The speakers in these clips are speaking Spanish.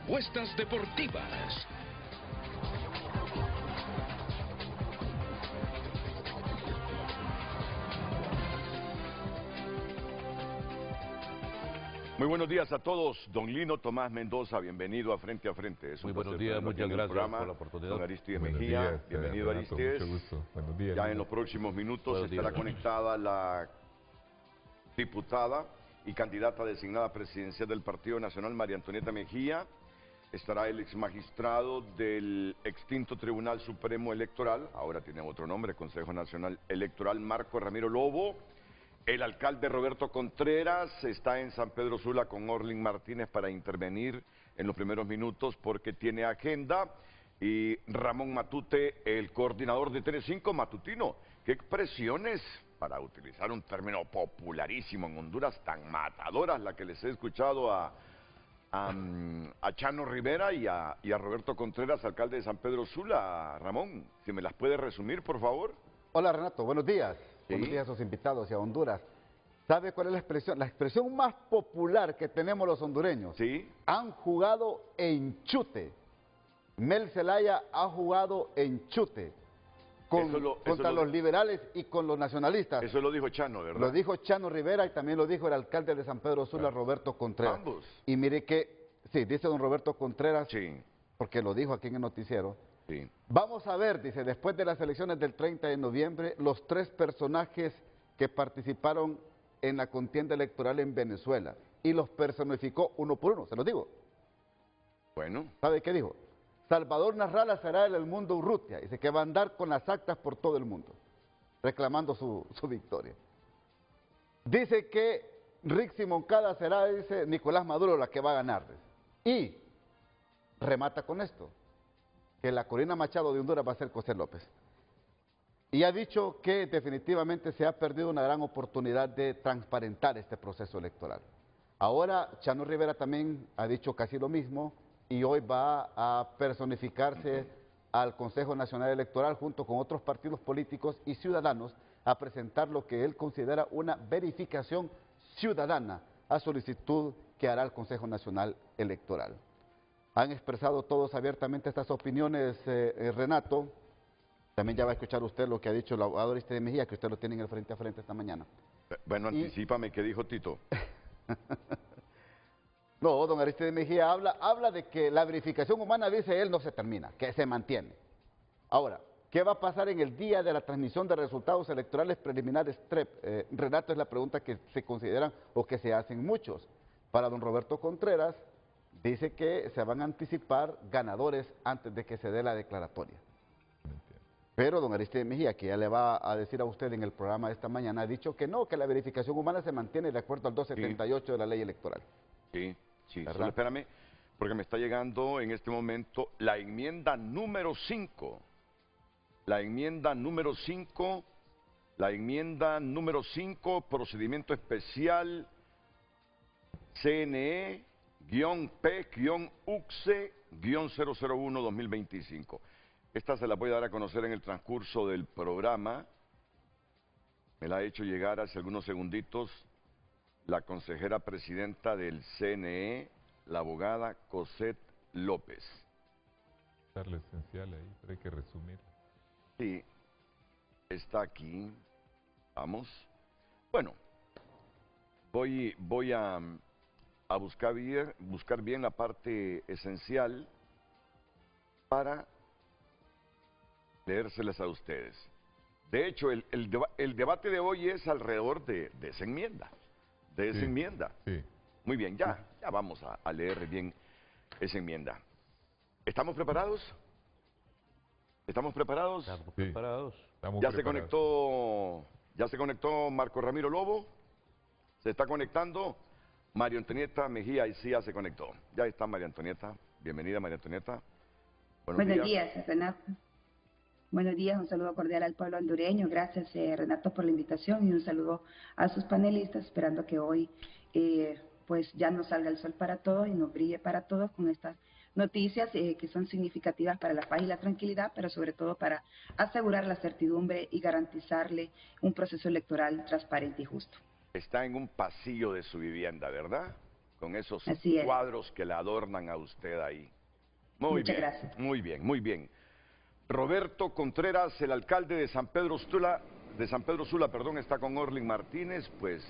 apuestas deportivas. Muy buenos días a todos. Don Lino Tomás Mendoza, bienvenido a Frente a Frente. Es un Muy buenos placer días, tenerlo aquí muchas en el gracias programa. por la oportunidad. Don Aristides Buenos Mejía, días, bienvenido Renato, Aristides. mucho gusto. Buenos días. Ya en los próximos minutos Buenos días. estará conectada la diputada y candidata designada presidencial del Partido Nacional, María Antonieta Mejía. Estará el exmagistrado del extinto Tribunal Supremo Electoral, ahora tiene otro nombre, Consejo Nacional Electoral, Marco Ramiro Lobo. El alcalde Roberto Contreras está en San Pedro Sula con Orlin Martínez para intervenir en los primeros minutos porque tiene agenda. Y Ramón Matute, el coordinador de Telecinco Matutino. ¿Qué expresiones, para utilizar un término popularísimo en Honduras, tan matadoras, la que les he escuchado a Chano Rivera y a Roberto Contreras, alcalde de San Pedro Sula? Ramón, si me las puede resumir, por favor. Hola Renato, buenos días. Sí. Buenos días a sus invitados y a Honduras. ¿Sabe cuál es la expresión? La expresión más popular que tenemos los hondureños. Sí. Han jugado en chute. Mel Zelaya ha jugado en chute contra los liberales y con los nacionalistas. Eso lo dijo Chano, ¿verdad? Lo dijo Chano Rivera y también lo dijo el alcalde de San Pedro Sula, Roberto Contreras. Ambos. Y mire que, sí, dice don Roberto Contreras, Sí. porque lo dijo aquí en el noticiero. Sí. Vamos a ver, dice, después de las elecciones del 30 de noviembre, los 3 personajes que participaron en la contienda electoral en Venezuela y los personificó uno por uno, se los digo. Bueno. ¿Sabe qué dijo? Salvador Narrala será el mundo Urrutia, dice que va a andar con las actas por todo el mundo, reclamando su victoria. Dice que Rixi Moncada será, dice, Nicolás Maduro la que va a ganar. Y remata con esto, que la Corina Machado de Honduras va a ser José López. Y ha dicho que definitivamente se ha perdido una gran oportunidad de transparentar este proceso electoral. Ahora Chano Rivera también ha dicho casi lo mismo y hoy va a personificarse al Consejo Nacional Electoral junto con otros partidos políticos y ciudadanos a presentar lo que él considera una verificación ciudadana a solicitud que hará el Consejo Nacional Electoral. Han expresado todos abiertamente estas opiniones, Renato. También ya va a escuchar usted lo que ha dicho el abogado Aristides Mejía, que usted lo tiene en el frente a frente esta mañana. Bueno, anticípame qué dijo Tito. No, don Aristides Mejía habla de que la verificación humana, dice él, no se termina, que se mantiene. Ahora, ¿qué va a pasar en el día de la transmisión de resultados electorales preliminares TREP? Renato, es la pregunta que se consideran o que se hacen muchos. Para don Roberto Contreras, dice que se van a anticipar ganadores antes de que se dé la declaratoria. Pero don Aristides Mejía, que ya le va a decir a usted en el programa de esta mañana, ha dicho que no, que la verificación humana se mantiene de acuerdo al 278 de la ley electoral. Sí, sí. ¿Verdad? Solo espérame, porque me está llegando en este momento la enmienda número 5. La enmienda número 5, procedimiento especial CNE-P-UCE-001-2025. Esta se la voy a dar a conocer en el transcurso del programa. Me la ha hecho llegar hace algunos segunditos la consejera presidenta del CNE, la abogada Cosette López. Está lo esencial ahí, pero hay que resumir. Sí, está aquí. Vamos. Bueno, voy a buscar bien la parte esencial para leérselas a ustedes. De hecho, el debate de hoy es alrededor de esa enmienda. Sí. Muy bien, ya vamos a leer bien esa enmienda. ¿Estamos preparados? ¿Estamos preparados? Estamos preparados. Estamos ¿Ya preparados. se conectó Marco Ramiro Lobo? ¿Se está conectando? María Antonieta Mejía, y sí, ya se conectó. Ya está María Antonieta. Bienvenida, María Antonieta. Buenos días, Renato. Buenos días, un saludo cordial al pueblo hondureño. Gracias, Renato, por la invitación y un saludo a sus panelistas, esperando que hoy pues ya nos salga el sol para todos y nos brille para todos con estas noticias que son significativas para la paz y la tranquilidad, pero sobre todo para asegurar la certidumbre y garantizarle un proceso electoral transparente y justo. Está en un pasillo de su vivienda, ¿verdad? con esos Así es. cuadros que le adornan a usted ahí. Muy Muchas bien, gracias. muy bien, muy bien. Roberto Contreras, el alcalde de San Pedro Sula, está con Orlin Martínez. Pues,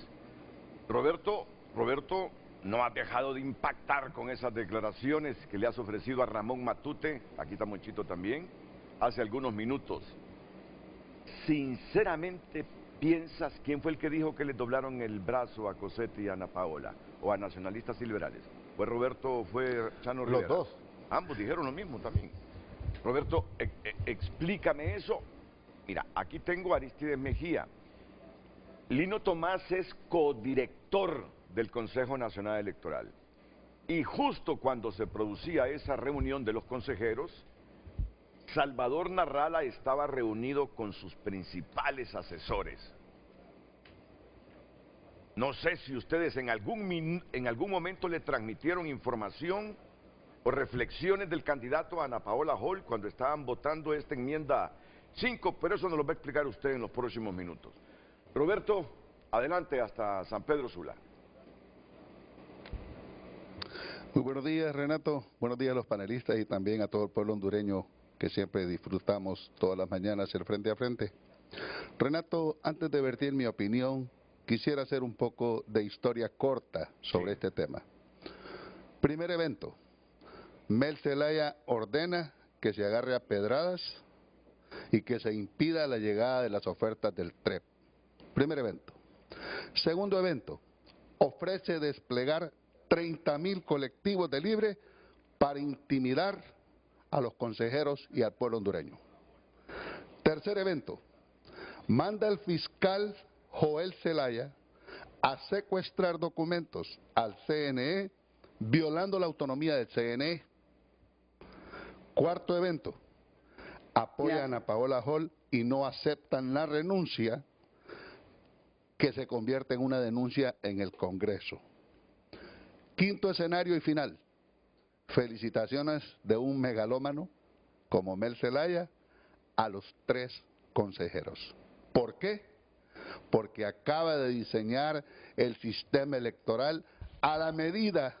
Roberto, no ha dejado de impactar con esas declaraciones que le has ofrecido a Ramón Matute, aquí está Monchito también, hace algunos minutos. Sinceramente, ¿piensas quién fue el que dijo que le doblaron el brazo a Cosette y a Ana Paola? ¿O a nacionalistas y liberales? ¿Fue Roberto, fue Chano Rivera? Los dos. Ambos dijeron lo mismo también. Roberto, explícame eso. Mira, aquí tengo a Aristides Mejía. Lino Tomás es codirector del Consejo Nacional Electoral. Y justo cuando se producía esa reunión de los consejeros, Salvador Narrala estaba reunido con sus principales asesores. No sé si ustedes en algún momento le transmitieron información o reflexiones del candidato Ana Paola Hall cuando estaban votando esta enmienda 5, pero eso nos lo va a explicar usted en los próximos minutos. Roberto, adelante hasta San Pedro Sula. Muy buenos días, Renato. Buenos días a los panelistas y también a todo el pueblo hondureño que siempre disfrutamos todas las mañanas el frente a frente. Renato, antes de vertir mi opinión, quisiera hacer un poco de historia corta sobre este tema. Primer evento. Mel Zelaya ordena que se agarre a pedradas y que se impida la llegada de las ofertas del TREP. Primer evento. Segundo evento, ofrece desplegar 30,000 colectivos de Libre para intimidar a los consejeros y al pueblo hondureño. Tercer evento, manda al fiscal Joel Zelaya a secuestrar documentos al CNE, violando la autonomía del CNE. Cuarto evento, apoyan a Paola Hall y no aceptan la renuncia, que se convierte en una denuncia en el Congreso. Quinto escenario y final, felicitaciones de un megalómano como Mel Zelaya a los 3 consejeros. ¿Por qué? Porque acaba de diseñar el sistema electoral a la medida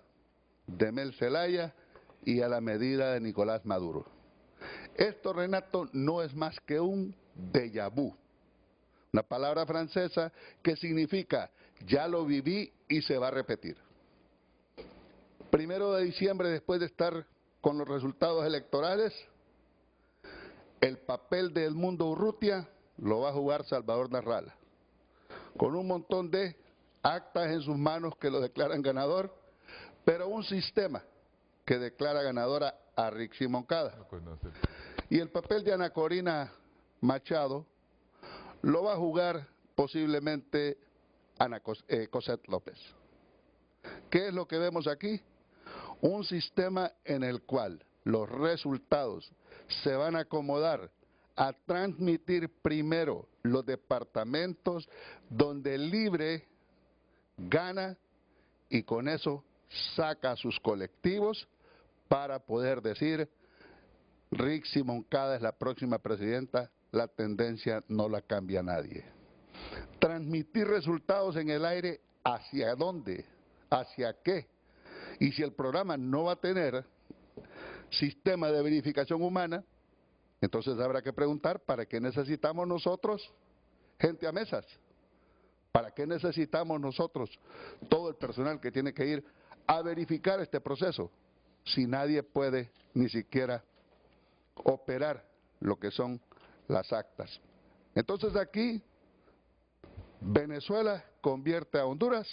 de Mel Zelaya y a la medida de Nicolás Maduro. Esto, Renato, no es más que un déjà vu, una palabra francesa que significa ya lo viví y se va a repetir. 1 de diciembre, después de estar con los resultados electorales, el papel del mundo Urrutia lo va a jugar Salvador Narrala, con un montón de actas en sus manos que lo declaran ganador, pero un sistema que declara ganadora a Rixi Moncada. Y el papel de Ana Corina Machado lo va a jugar posiblemente Cosette López. ¿Qué es lo que vemos aquí? Un sistema en el cual los resultados se van a acomodar a transmitir primero los departamentos donde Libre gana y con eso saca a sus colectivos para poder decir Rixi Moncada es la próxima presidenta, la tendencia no la cambia nadie. Transmitir resultados en el aire, ¿hacia dónde? ¿Hacia qué? Y si el programa no va a tener sistema de verificación humana, entonces habrá que preguntar, ¿para qué necesitamos nosotros gente a mesas? ¿Para qué necesitamos nosotros todo el personal que tiene que ir a verificar este proceso si nadie puede ni siquiera operar lo que son las actas? Entonces aquí Venezuela convierte a Honduras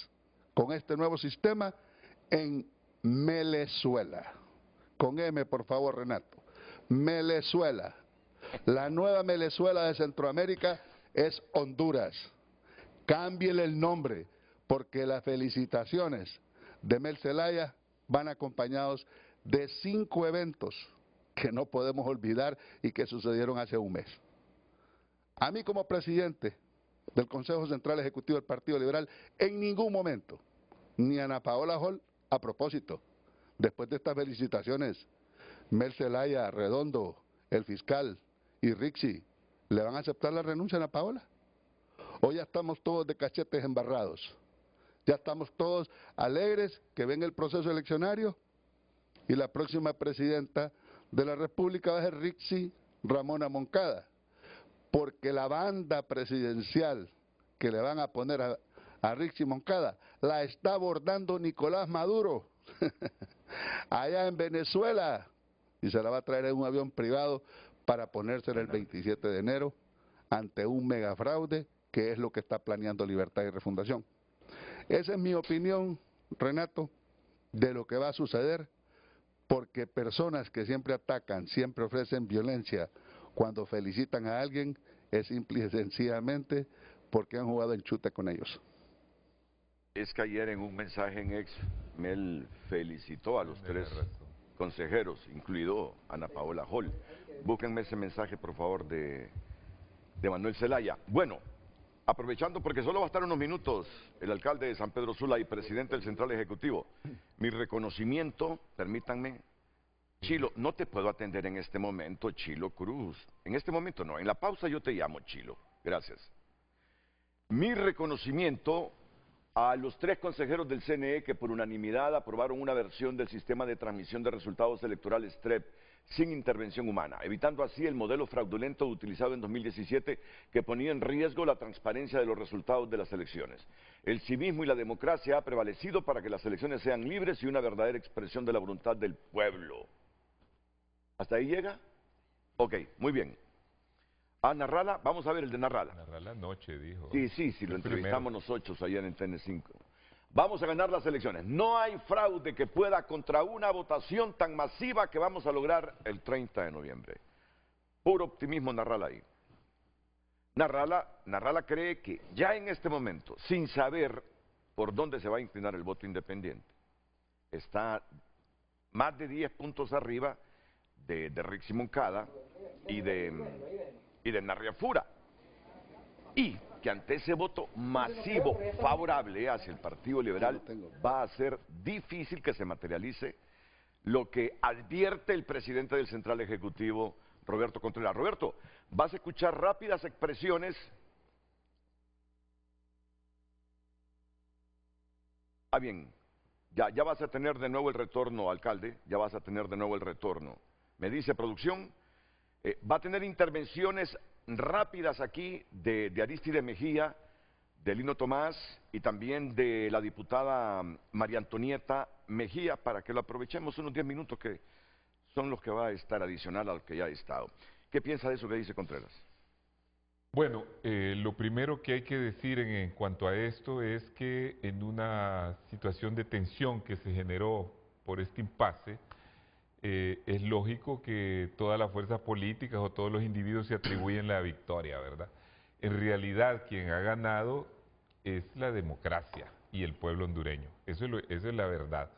con este nuevo sistema en Melezuela. Con M, por favor, Renato. Melezuela. La nueva Melezuela de Centroamérica es Honduras. Cámbiele el nombre, porque las felicitaciones de Mel Zelaya van acompañados de 5 eventos que no podemos olvidar y que sucedieron hace un mes. A mí como presidente del Consejo Central Ejecutivo del Partido Liberal, en ningún momento, ni Ana Paola Hall, a propósito, después de estas felicitaciones, Mel Zelaya, Redondo, el fiscal y Rixi, ¿le van a aceptar la renuncia a Ana Paola? Hoy ya estamos todos de cachetes embarrados. Ya estamos todos alegres que venga el proceso eleccionario y la próxima presidenta de la República va a ser Rixi Ramona Moncada, porque la banda presidencial que le van a poner a Rixi Moncada la está abordando Nicolás Maduro allá en Venezuela y se la va a traer en un avión privado para ponérsela el 27 de enero ante un megafraude que es lo que está planeando Libertad y Refundación. Esa es mi opinión, Renato, de lo que va a suceder, porque personas que siempre atacan, siempre ofrecen violencia, cuando felicitan a alguien, es simple y sencillamente porque han jugado en chute con ellos. Es que ayer en un mensaje en ex, Mel felicitó a los tres consejeros, incluido Ana Paola Hall. Búsquenme ese mensaje, por favor, de Manuel Zelaya. Bueno, aprovechando porque solo va a estar unos minutos el alcalde de San Pedro Sula y presidente del Central Ejecutivo. Mi reconocimiento, permítanme, Chilo, no te puedo atender en este momento, Chilo Cruz. En este momento no, en la pausa yo te llamo, Chilo. Gracias. Mi reconocimiento a los tres consejeros del CNE que por unanimidad aprobaron una versión del sistema de transmisión de resultados electorales TREP sin intervención humana, evitando así el modelo fraudulento utilizado en 2017 que ponía en riesgo la transparencia de los resultados de las elecciones. El civismo y la democracia ha prevalecido para que las elecciones sean libres y una verdadera expresión de la voluntad del pueblo. ¿Hasta ahí llega? Ok, muy bien. A Narrala, vamos a ver el de Narrala. Narrala anoche dijo. Sí, lo entrevistamos nosotros ayer en TN5. Vamos a ganar las elecciones. No hay fraude que pueda contra una votación tan masiva que vamos a lograr el 30 de noviembre. Puro optimismo Narrala ahí. Narrala cree que ya en este momento, sin saber por dónde se va a inclinar el voto independiente, está más de 10 puntos arriba de Rixi Moncada y de Narriafura. Y que ante ese voto masivo favorable hacia el Partido Liberal va a ser difícil que se materialice lo que advierte el presidente del Central Ejecutivo, Roberto Contreras. Roberto, vas a escuchar rápidas expresiones. Bien, ya vas a tener de nuevo el retorno, alcalde, ya vas a tener de nuevo el retorno. Me dice producción, va a tener intervenciones rápidas aquí de Aristide Mejía, de Lino Tomás y también de la diputada María Antonieta Mejía, para que lo aprovechemos unos 10 minutos que son los que va a estar adicional a lo que ya ha estado. ¿Qué piensa de eso que dice Contreras? Bueno, lo primero que hay que decir en cuanto a esto es que en una situación de tensión que se generó por este impasse, es lógico que todas las fuerzas políticas o todos los individuos se atribuyen la victoria, ¿verdad? En realidad, quien ha ganado es la democracia y el pueblo hondureño. Eso es la verdad.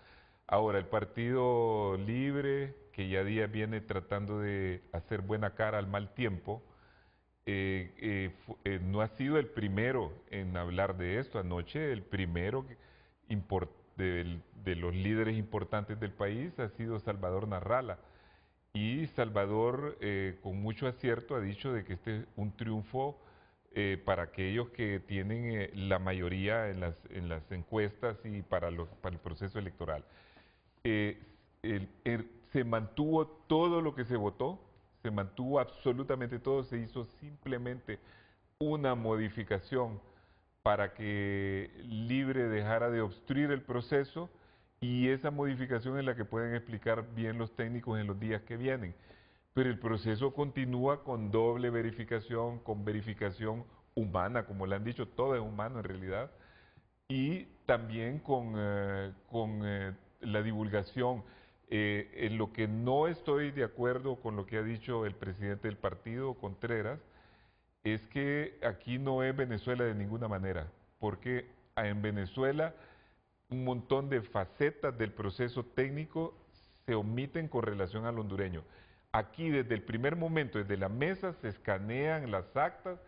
Ahora, el Partido Libre, que ya días viene tratando de hacer buena cara al mal tiempo, no ha sido el primero en hablar de esto. Anoche el primero de los líderes importantes del país ha sido Salvador Narrala. Y Salvador, con mucho acierto, ha dicho de que este es un triunfo para aquellos que tienen la mayoría en las encuestas y para el proceso electoral. Se mantuvo todo lo que se votó, se mantuvo absolutamente todo, se hizo simplemente una modificación para que Libre dejara de obstruir el proceso, y esa modificación es la que pueden explicar bien los técnicos en los días que vienen. Pero el proceso continúa con doble verificación, con verificación humana, como le han dicho, todo es humano en realidad, y también con la divulgación. En lo que no estoy de acuerdo con lo que ha dicho el presidente del partido, Contreras, es que aquí no es Venezuela de ninguna manera, porque en Venezuela un montón de facetas del proceso técnico se omiten con relación al hondureño. Aquí desde el primer momento, desde la mesa, se escanean las actas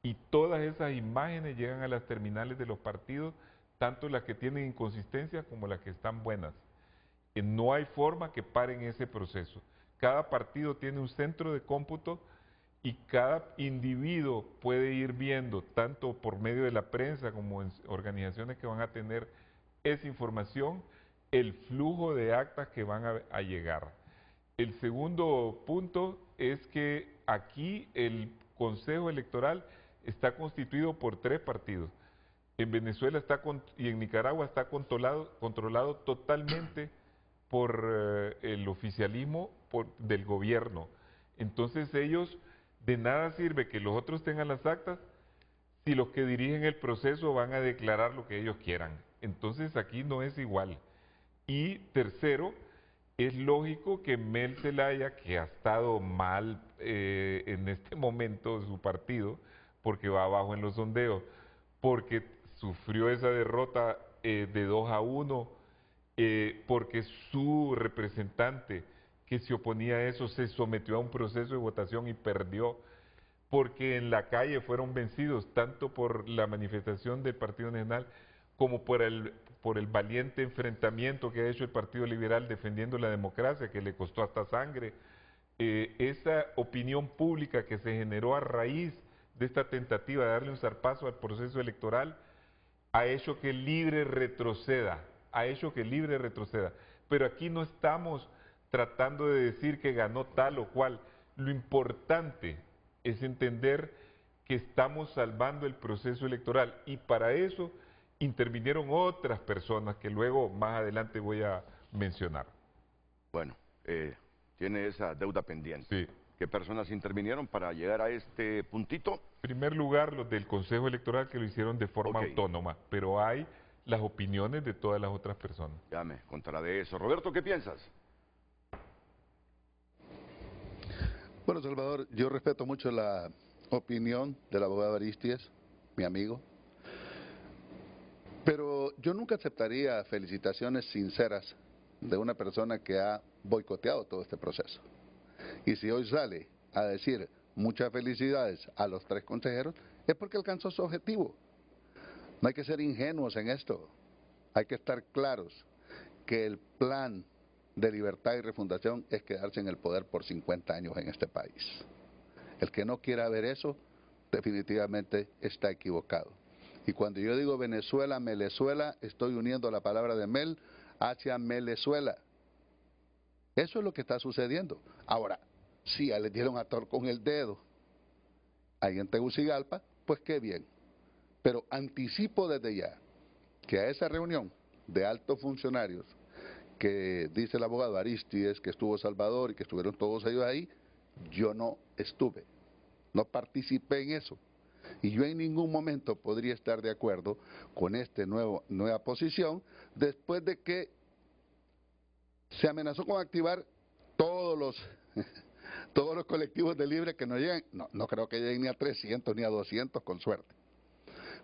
y todas esas imágenes llegan a las terminales de los partidos, tanto las que tienen inconsistencia como las que están buenas. No hay forma que paren ese proceso. Cada partido tiene un centro de cómputo y cada individuo puede ir viendo, tanto por medio de la prensa como en organizaciones que van a tener esa información, el flujo de actas que van a llegar. El segundo punto es que aquí el Consejo Electoral está constituido por 3 partidos. En Venezuela y en Nicaragua está controlado totalmente por el oficialismo del gobierno. Entonces ellos, de nada sirve que los otros tengan las actas si los que dirigen el proceso van a declarar lo que ellos quieran. Entonces aquí no es igual. Y tercero, es lógico que Mel Zelaya, que ha estado mal en este momento de su partido, porque va abajo en los sondeos, porque sufrió esa derrota de 2-1, porque su representante que se oponía a eso se sometió a un proceso de votación y perdió, porque en la calle fueron vencidos tanto por la manifestación del Partido Nacional como por el valiente enfrentamiento que ha hecho el Partido Liberal defendiendo la democracia, que le costó hasta sangre. Esa opinión pública que se generó a raíz de esta tentativa de darle un zarpazo al proceso electoral ha hecho que el Libre retroceda, Pero aquí no estamos tratando de decir que ganó tal o cual. Lo importante es entender que estamos salvando el proceso electoral y para eso intervinieron otras personas que luego más adelante voy a mencionar. Bueno, tiene esa deuda pendiente. Sí. ¿Qué personas intervinieron para llegar a este puntito? En primer lugar, los del Consejo Electoral que lo hicieron de forma autónoma, pero hay las opiniones de todas las otras personas. Ya me contará de eso. Roberto, ¿qué piensas? Bueno, Salvador, yo respeto mucho la opinión del abogado Aristides, mi amigo, pero yo nunca aceptaría felicitaciones sinceras de una persona que ha boicoteado todo este proceso. Y si hoy sale a decir muchas felicidades a los 3 consejeros, es porque alcanzó su objetivo. No hay que ser ingenuos en esto, hay que estar claros que el plan de libertad y refundación es quedarse en el poder por 50 años en este país. El que no quiera ver eso, definitivamente está equivocado. Y cuando yo digo Venezuela, Melezuela, estoy uniendo la palabra de Mel hacia Melezuela. Eso es lo que está sucediendo. Ahora, si ya les dieron a Thor con el dedo ahí en Tegucigalpa, pues qué bien. Pero anticipo desde ya que a esa reunión de altos funcionarios que dice el abogado Aristides, que estuvo Salvador y que estuvieron todos ellos ahí, yo no estuve, no participé en eso. Y yo en ningún momento podría estar de acuerdo con esta nueva posición después de que se amenazó con activar todos los colectivos de Libre que no llegan, no creo que lleguen ni a 300 ni a 200 con suerte.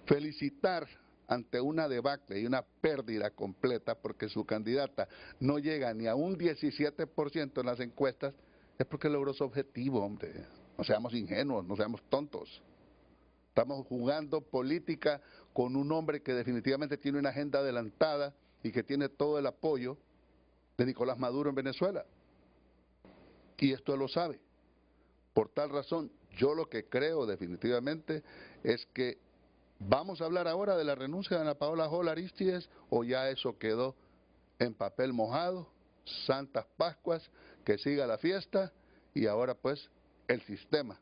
Felicitar ante una debacle y una pérdida completa porque su candidata no llega ni a un 17% en las encuestas, es porque logró su objetivo, hombre. No seamos ingenuos, no seamos tontos. Estamos jugando política con un hombre que definitivamente tiene una agenda adelantada y que tiene todo el apoyo de Nicolás Maduro en Venezuela. Y esto él lo sabe. Por tal razón, yo lo que creo definitivamente es que ¿vamos a hablar ahora de la renuncia de Ana Paola Jola Aristides o ya eso quedó en papel mojado? Santas Pascuas, que siga la fiesta y ahora pues el sistema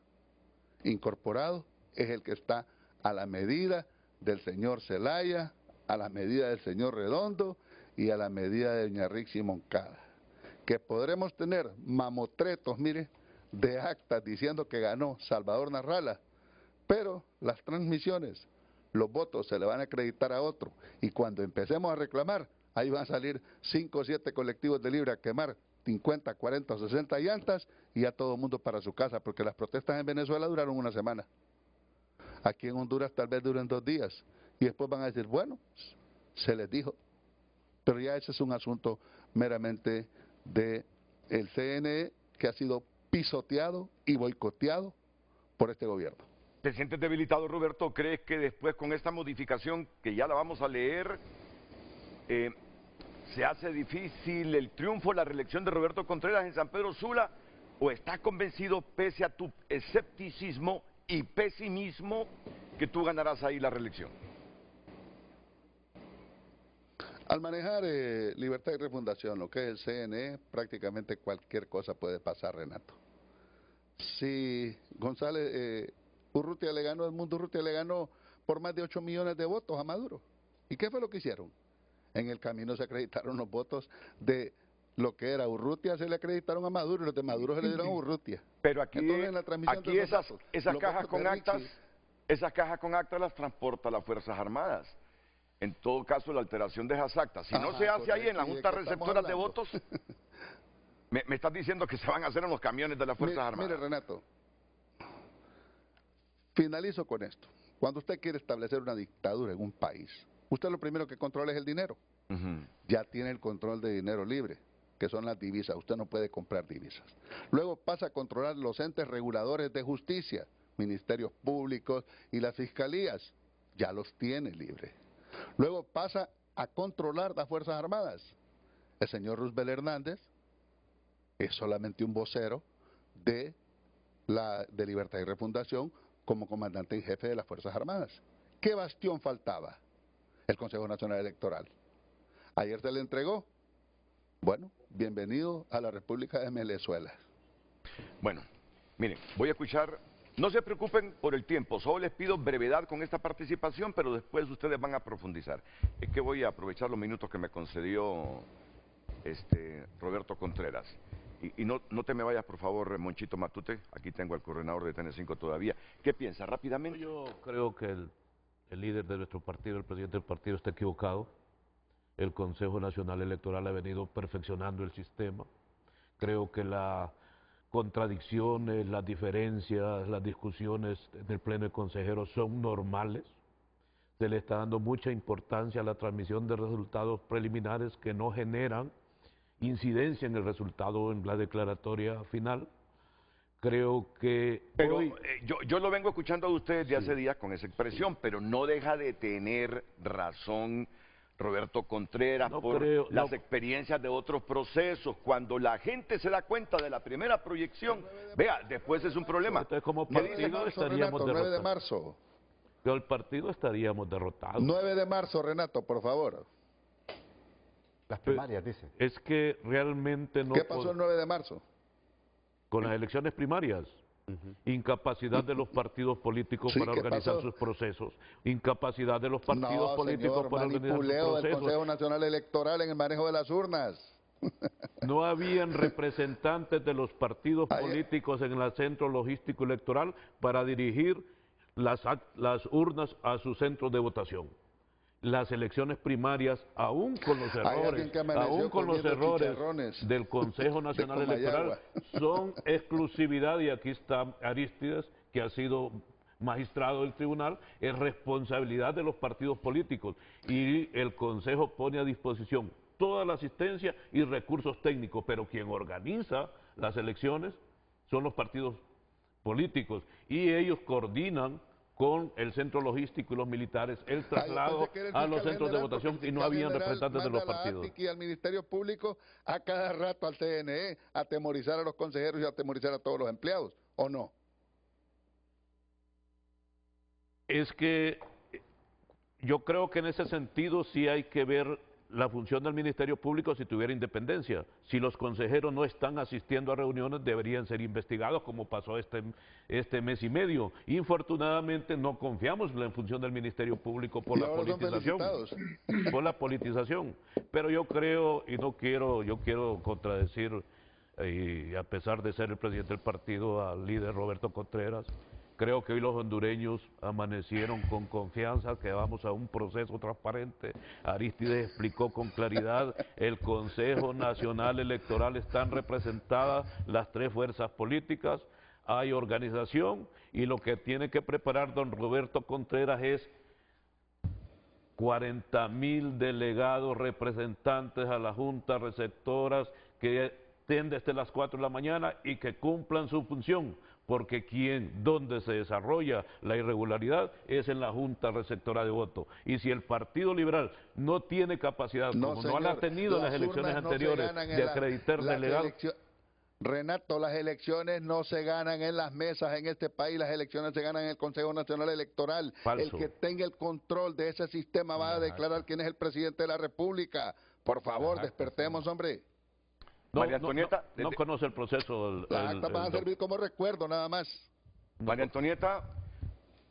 incorporado es el que está a la medida del señor Zelaya, a la medida del señor Redondo y a la medida de doña Rixi Moncada. Que podremos tener mamotretos, mire, de actas diciendo que ganó Salvador Narrala, pero las transmisiones, los votos se le van a acreditar a otro y cuando empecemos a reclamar, ahí van a salir 5 o 7 colectivos de Libre a quemar 50, 40 o 60 llantas y ya todo el mundo para su casa, porque las protestas en Venezuela duraron una semana. Aquí en Honduras tal vez duren 2 días y después van a decir, bueno, se les dijo. Pero ya ese es un asunto meramente del CNE que ha sido pisoteado y boicoteado por este gobierno. ¿Te sientes debilitado, Roberto? ¿Crees que después con esta modificación, que ya la vamos a leer, se hace difícil el triunfo, la reelección de Roberto Contreras en San Pedro Sula? o estás convencido, pese a tu escepticismo y pesimismo, que tú ganarás ahí la reelección? Al manejar Libertad y Refundación, lo que es el CNE, prácticamente cualquier cosa puede pasar, Renato. Si González Urrutia le ganó, Edmundo Urrutia le ganó por más de 8 millones de votos a Maduro. ¿Y qué fue lo que hicieron? En el camino se acreditaron los votos de lo que era Urrutia, se le acreditaron a Maduro, y los de Maduro se le dieron a Urrutia. Pero aquí, Entonces, en la transmisión aquí de los esas, datos, esas los cajas votos con de actas, Richie, esas cajas con actas las transporta las Fuerzas Armadas. En todo caso, la alteración de esas actas, si no Ajá, se hace ahí en la correcto. ¿Y de Junta qué estamos Receptora de hablando? Votos, me estás diciendo que se van a hacer en los camiones de las Fuerzas Armadas. Mire, Renato, finalizo con esto. Cuando usted quiere establecer una dictadura en un país, usted lo primero que controla es el dinero. Ya tiene el control de dinero libre, que son las divisas. Usted no puede comprar divisas. Luego pasa a controlar los entes reguladores de justicia, ministerios públicos y las fiscalías. Ya los tiene libres. Luego pasa a controlar las Fuerzas Armadas. El señor Roosevelt Hernández es solamente un vocero de Libertad y Refundación como comandante en jefe de las Fuerzas Armadas. ¿Qué bastión faltaba? El Consejo Nacional Electoral. Ayer se le entregó. Bueno, bienvenido a la República de Venezuela. Bueno, miren, voy a escuchar, no se preocupen por el tiempo, solo les pido brevedad con esta participación, pero después ustedes van a profundizar. Es que voy a aprovechar los minutos que me concedió Roberto Contreras. Y no te me vayas, por favor, Monchito Matute, aquí tengo al coordinador de TN5 todavía. ¿Qué piensa rápidamente? Yo creo que el líder de nuestro partido, el presidente del partido, está equivocado. El Consejo Nacional Electoral ha venido perfeccionando el sistema. Creo que las contradicciones, las diferencias, las discusiones en el pleno de consejeros son normales. Se le está dando mucha importancia a la transmisión de resultados preliminares que no generan incidencia en el resultado en la declaratoria final. Creo que Pero hoy... yo lo vengo escuchando de ustedes de hace días con esa expresión, pero no deja de tener razón Roberto Contreras por las experiencias de otros procesos. Cuando la gente se da cuenta de la primera proyección, vea, después es un problema. Entonces, como ¿Qué dice partido marzo, estaríamos Renato? 9 de derrotados. marzo. Pero el partido estaríamos derrotados. 9 de marzo, Renato, por favor. Las primarias, dice. Es que realmente no... ¿Qué pasó el 9 de marzo? Con las elecciones primarias. Incapacidad de los partidos políticos Sí, para ¿qué organizar pasó? sus procesos. Incapacidad de los partidos No, políticos señor, para organizar sus manipuleo del procesos. Consejo Nacional Electoral en el manejo de las urnas. No habían representantes de los partidos Ayer- políticos en el centro logístico electoral para dirigir las urnas a sus centros de votación. Las elecciones primarias, aún con los Hay errores, alguien que amaneció aún con los comiendo errores chicharrones del Consejo Nacional de Electoral, Comayagua. son exclusividad, y aquí está Arístides, que ha sido magistrado del tribunal, es responsabilidad de los partidos políticos, y el Consejo pone a disposición toda la asistencia y recursos técnicos, pero quien organiza las elecciones son los partidos políticos, y ellos coordinan con el centro logístico y los militares el traslado a los centros de votación, y no habían representantes de los partidos. Y al Ministerio Público a cada rato al CNE a atemorizar a los consejeros y a atemorizar a todos los empleados, ¿o no? Es que yo creo que en ese sentido sí hay que ver la función del Ministerio Público si tuviera independencia. Si los consejeros no están asistiendo a reuniones, deberían ser investigados, como pasó este mes y medio. Infortunadamente no confiamos en la función del Ministerio Público por Y la ahora son politización. felicitados. Por la politización. Pero yo creo, y no quiero, yo quiero contradecir, y a pesar de ser el presidente del partido, al líder Roberto Contreras, creo que hoy los hondureños amanecieron con confianza, que vamos a un proceso transparente. Arístides explicó con claridad, el Consejo Nacional Electoral están representadas las tres fuerzas políticas, hay organización, y lo que tiene que preparar don Roberto Contreras es 40,000 delegados representantes a las juntas receptoras que estén desde las 4 de la mañana y que cumplan su función, porque donde se desarrolla la irregularidad es en la Junta Receptora de Voto. Y si el Partido Liberal no tiene capacidad, como no la ha tenido en las elecciones anteriores, de acreditar delegados... Renato, las elecciones no se ganan en las mesas en este país, las elecciones se ganan en el Consejo Nacional Electoral. Falso. El que tenga el control de ese sistema va a declarar quién es el presidente de la República. Por favor, despertemos, hombre. No, María Antonieta, no conoce el proceso. Las actas van a servir como recuerdo, nada más. María Antonieta,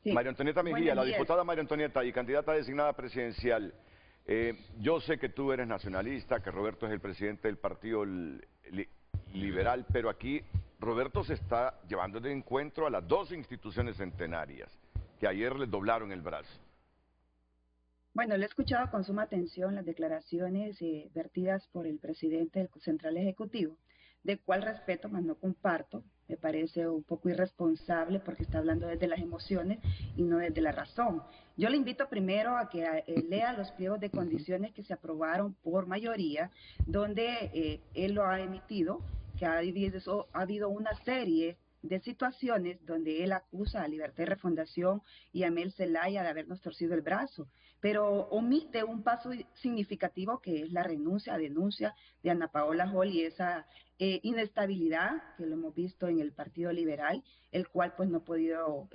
Sí. María Antonieta Mejía, Buenos la días. diputada María Antonieta y candidata designada presidencial. Yo sé que tú eres nacionalista, que Roberto es el presidente del Partido Liberal, pero aquí Roberto se está llevando de encuentro a las dos instituciones centenarias que ayer le doblaron el brazo. Bueno, le he escuchado con suma atención las declaraciones vertidas por el presidente del Central Ejecutivo, de cual respeto, mas no comparto. Me parece un poco irresponsable porque está hablando desde las emociones y no desde la razón. Yo le invito primero a que lea los pliegos de condiciones que se aprobaron por mayoría, donde él lo ha emitido, que ha habido una serie de situaciones donde él acusa a Libertad y Refundación y a Mel Zelaya de habernos torcido el brazo, pero omite un paso significativo que es la denuncia de Ana Paola Hall y esa inestabilidad que lo hemos visto en el Partido Liberal, el cual pues no ha podido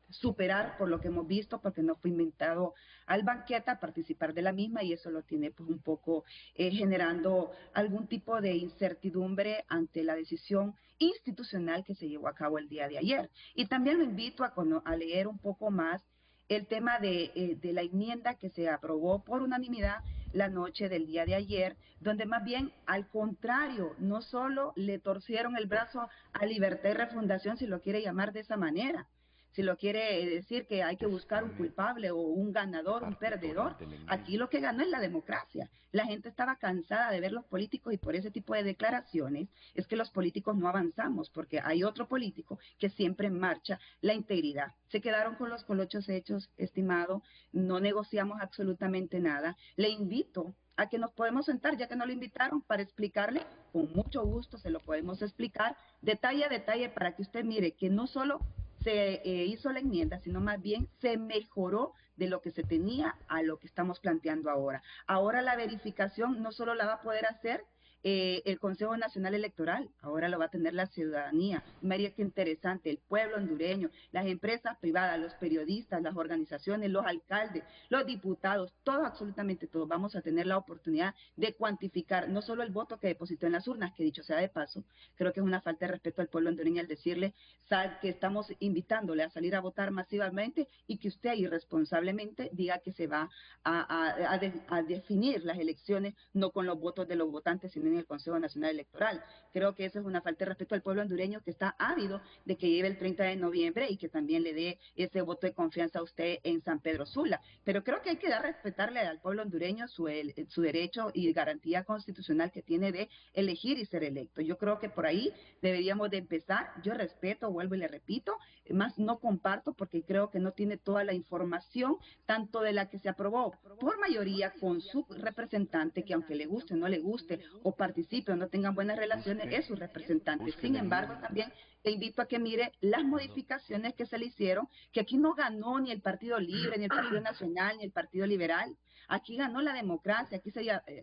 superar por lo que hemos visto, porque no fue invitado al banquete a participar de la misma y eso lo tiene pues un poco generando algún tipo de incertidumbre ante la decisión institucional que se llevó a cabo el día de ayer. Y también lo invito a leer un poco más el tema de la enmienda que se aprobó por unanimidad la noche del día de ayer, donde más bien al contrario, no solo le torcieron el brazo a Libertad y Refundación, si lo quiere llamar de esa manera, si lo quiere decir que hay que buscar un culpable o un ganador, un perdedor. Aquí lo que ganó es la democracia. La gente estaba cansada de ver los políticos y por ese tipo de declaraciones es que los políticos no avanzamos, porque hay otro político que siempre marcha la integridad. Se quedaron con los colochos hechos, estimado, no negociamos absolutamente nada. Le invito a que nos podemos sentar, ya que no lo invitaron, para explicarle, con mucho gusto se lo podemos explicar, detalle a detalle, para que usted mire que no solo se hizo la enmienda, sino más bien se mejoró de lo que se tenía a lo que estamos planteando ahora. Ahora la verificación no solo la va a poder hacer el Consejo Nacional Electoral, ahora lo va a tener la ciudadanía. María, qué interesante, el pueblo hondureño, las empresas privadas, los periodistas, las organizaciones, los alcaldes, los diputados, todos, absolutamente todos, vamos a tener la oportunidad de cuantificar no solo el voto que depositó en las urnas, que dicho sea de paso, creo que es una falta de respeto al pueblo hondureño al decirle que estamos invitándole a salir a votar masivamente y que usted irresponsablemente diga que se va a definir las elecciones no con los votos de los votantes, sino en el Consejo Nacional Electoral. Creo que eso es una falta de respeto al pueblo hondureño, que está ávido de que lleve el 30 de noviembre y que también le dé ese voto de confianza a usted en San Pedro Sula. Pero creo que hay que respetarle al pueblo hondureño su derecho y garantía constitucional que tiene de elegir y ser electo. Yo creo que por ahí deberíamos de empezar. Yo respeto, vuelvo y le repito, más no comparto porque creo que no tiene toda la información, tanto de la que se aprobó por mayoría con su representante, que aunque le guste o no le guste, o participe o no tengan buenas relaciones, es su representante. Sin embargo, también te invito a que mire las modificaciones que se le hicieron, que aquí no ganó ni el Partido Libre, ni el Partido Nacional, ni el Partido Liberal. Aquí ganó la democracia, aquí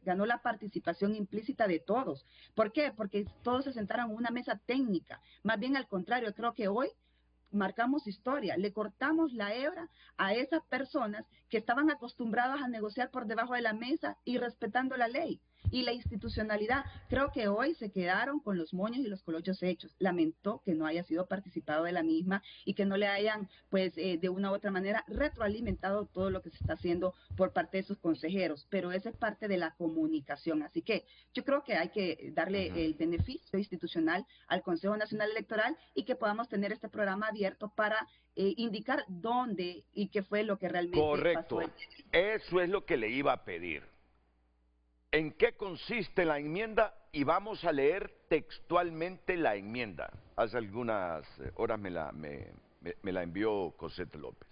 ganó la participación implícita de todos. ¿Por qué? Porque todos se sentaron en una mesa técnica. Más bien al contrario, creo que hoy marcamos historia, le cortamos la hebra a esas personas que estaban acostumbradas a negociar por debajo de la mesa y respetando la ley y la institucionalidad. Creo que hoy se quedaron con los moños y los colochos hechos. Lamento que no haya sido participado de la misma y que no le hayan, pues, de una u otra manera retroalimentado todo lo que se está haciendo por parte de sus consejeros, pero esa es parte de la comunicación. Así que yo creo que hay que darle el beneficio institucional al Consejo Nacional Electoral y que podamos tener este programa abierto para indicar dónde y qué fue lo que realmente Correcto. pasó. Eso es lo que le iba a pedir. ¿En qué consiste la enmienda? Y vamos a leer textualmente la enmienda. Hace algunas horas me la envió Cosette López.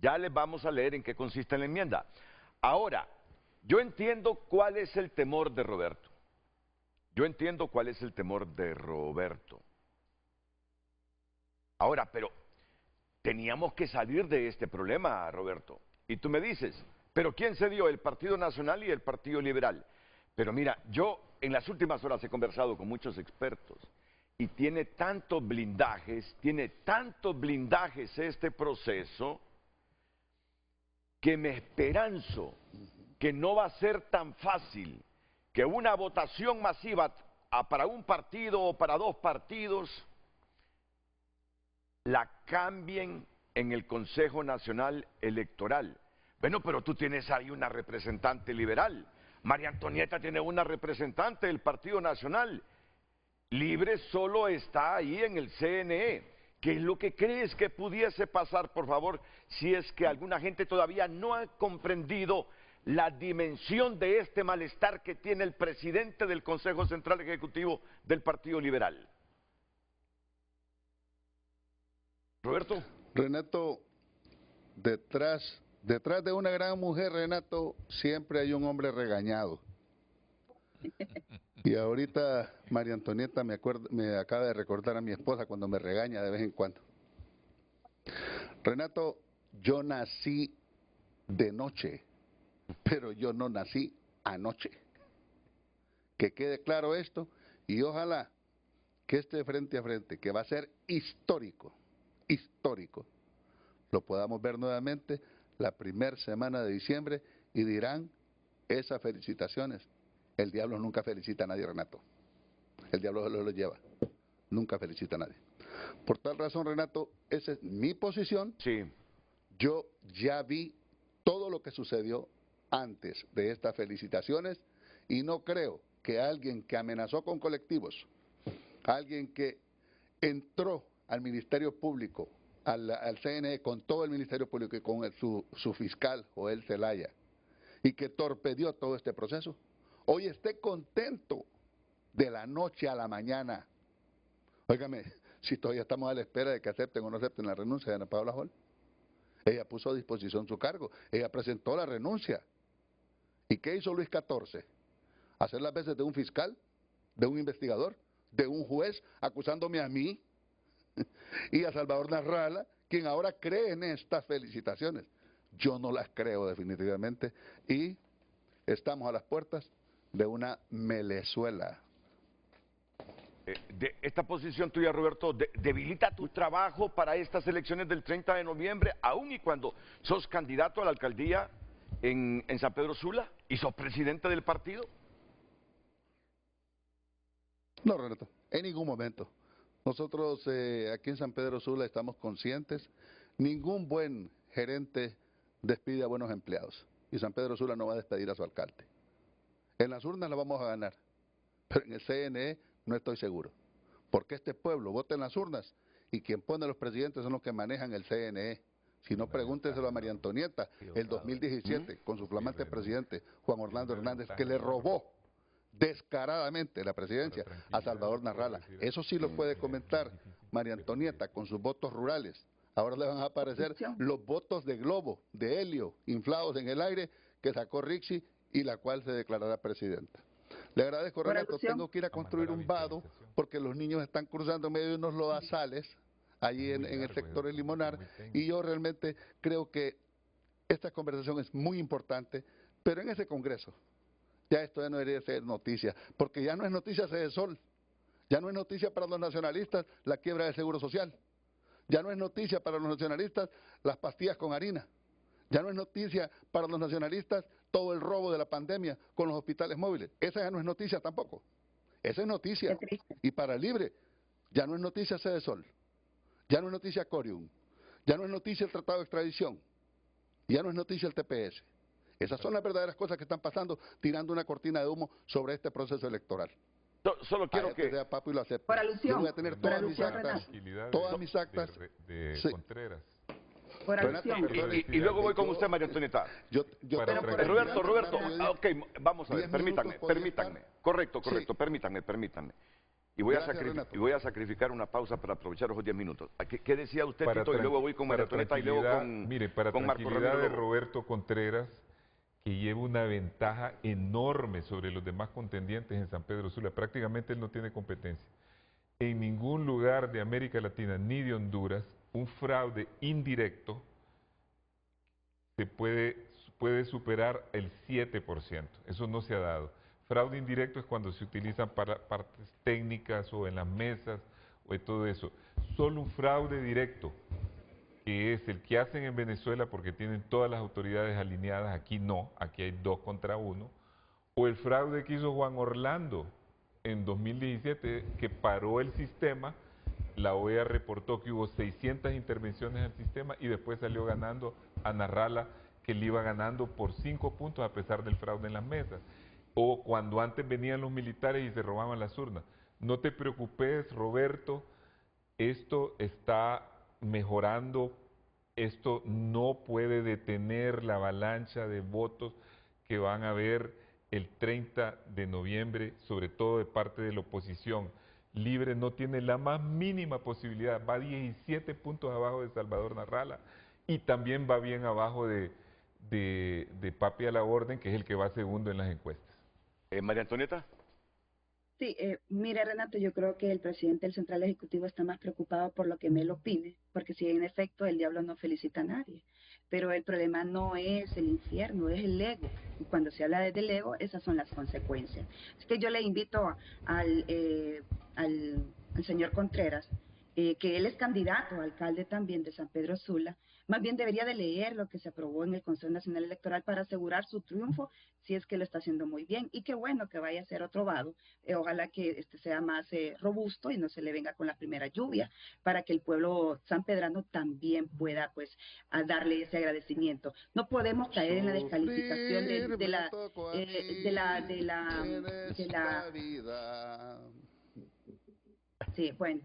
Ya les vamos a leer en qué consiste la enmienda. Ahora, yo entiendo cuál es el temor de Roberto. Ahora, pero teníamos que salir de este problema, Roberto. Y tú me dices, ¿pero quién se dio? El Partido Nacional y el Partido Liberal. Pero mira, yo en las últimas horas he conversado con muchos expertos y tiene tantos blindajes este proceso, que me esperanzo que no va a ser tan fácil que una votación masiva para un partido o para dos partidos la cambien en el Consejo Nacional Electoral. Bueno, pero tú tienes ahí una representante liberal. María Antonieta tiene una representante del Partido Nacional. Libre solo está ahí en el CNE. ¿Qué es lo que crees que pudiese pasar, por favor, si es que alguna gente todavía no ha comprendido la dimensión de este malestar que tiene el presidente del Consejo Central Ejecutivo del Partido Liberal? Roberto. Renato, detrás de una gran mujer, Renato, siempre hay un hombre regañado. Y ahorita María Antonieta me acaba de recordar a mi esposa cuando me regaña de vez en cuando. Renato, yo nací de noche, pero yo no nací anoche. Que quede claro esto, y ojalá que este frente a frente, que va a ser histórico, lo podamos ver nuevamente la primera semana de diciembre y dirán esas felicitaciones. El diablo nunca felicita a nadie, Renato. El diablo lo lleva. Nunca felicita a nadie. Por tal razón, Renato, esa es mi posición. Sí. Yo ya vi todo lo que sucedió antes de estas felicitaciones y no creo que alguien que amenazó con colectivos, alguien que entró al Ministerio Público, al CNE, con todo el Ministerio Público y con su fiscal, Joel Zelaya, y que torpedió todo este proceso, hoy esté contento de la noche a la mañana. Óigame, si todavía estamos a la espera de que acepten o no acepten la renuncia de Ana Paula Hall. Ella puso a disposición su cargo, ella presentó la renuncia. ¿Y qué hizo Luis XIV? Hacer las veces de un fiscal, de un investigador, de un juez, acusándome a mí y a Salvador Narrala, quien ahora cree en estas felicitaciones. Yo no las creo definitivamente y estamos a las puertas de una Melezuela. De esta posición tuya, Roberto, debilita tu trabajo para estas elecciones del 30 de noviembre, aún y cuando sos candidato a la alcaldía en San Pedro Sula y sos presidente del partido. No, Renato, en ningún momento. Nosotros aquí en San Pedro Sula estamos conscientes, ningún buen gerente despide a buenos empleados y San Pedro Sula no va a despedir a su alcalde. En las urnas la vamos a ganar, pero en el CNE no estoy seguro, porque este pueblo vota en las urnas y quien pone a los presidentes son los que manejan el CNE. Si no, pregúnteselo a María Antonieta, el 2017, con su flamante presidente, Juan Orlando Hernández, que le robó descaradamente la presidencia a Salvador Narrala. Eso sí lo puede comentar María Antonieta con sus votos rurales. Ahora le van a aparecer los votos de globo, de helio, inflados en el aire, que sacó Rixi y la cual se declarará presidenta. Le agradezco, Renato, tengo que ir a construir un vado porque los niños están cruzando medio de unos lodazales allí en el sector del Limonar y yo realmente creo que esta conversación es muy importante, pero en ese congreso ya esto ya no debería ser noticia, porque ya no es noticia Cedesol, ya no es noticia para los nacionalistas la quiebra del Seguro Social, ya no es noticia para los nacionalistas las pastillas con harina, ya no es noticia para los nacionalistas todo el robo de la pandemia con los hospitales móviles, esa ya no es noticia tampoco, esa es noticia, y para Libre ya no es noticia Cedesol, ya no es noticia Corium, ya no es noticia el Tratado de Extradición, ya no es noticia el TPS. Esas son las verdaderas cosas que están pasando, tirando una cortina de humo sobre este proceso electoral. Solo quiero que sea Papo y lo acepte. Por alusión. Yo voy a tener todas mis actas, de sí. Contreras. Por alusión. y luego voy con usted, María Antonieta. Roberto, ok, vamos a ver, permítanme. Correcto, Sí. permítanme. Y voy, Gracias, y voy a sacrificar una pausa para aprovechar esos 10 minutos. ¿Qué decía usted, Para Tito? Y luego voy con María Antonieta y luego con Marco tranquilidad de Ramiro. Roberto Contreras, que lleva una ventaja enorme sobre los demás contendientes en San Pedro Sula. Prácticamente él no tiene competencia. En ningún lugar de América Latina ni de Honduras, un fraude indirecto se puede superar el 7%. Eso no se ha dado. Fraude indirecto es cuando se utilizan para partes técnicas o en las mesas o de todo eso. Solo un fraude directo, que es el que hacen en Venezuela porque tienen todas las autoridades alineadas, aquí no, aquí hay 2 contra 1, o el fraude que hizo Juan Orlando en 2017, que paró el sistema. La OEA reportó que hubo 600 intervenciones al sistema y después salió ganando a Narrala, que le iba ganando por 5 puntos a pesar del fraude en las mesas. O cuando antes venían los militares y se robaban las urnas. No te preocupes, Roberto, esto está mejorando, esto no puede detener la avalancha de votos que van a haber el 30 de noviembre, sobre todo de parte de la oposición. Libre no tiene la más mínima posibilidad, va 17 puntos abajo de Salvador Narrala y también va bien abajo de Papi a la Orden, que es el que va segundo en las encuestas. María Antonieta. Sí, mire Renato, yo creo que el presidente del Central Ejecutivo está más preocupado por lo que Mel opine, porque si en efecto el diablo no felicita a nadie, pero el problema no es el infierno, es el ego, y cuando se habla del ego, esas son las consecuencias. Así que yo le invito al señor Contreras, que él es candidato a alcalde también de San Pedro Sula, más bien debería de leer lo que se aprobó en el Consejo Nacional Electoral para asegurar su triunfo, si es que lo está haciendo muy bien, y qué bueno que vaya a ser otro vado, ojalá que este sea más robusto y no se le venga con la primera lluvia, para que el pueblo sanpedrano también pueda pues a darle ese agradecimiento. No podemos caer en la descalificación de la vida. Sí, bueno,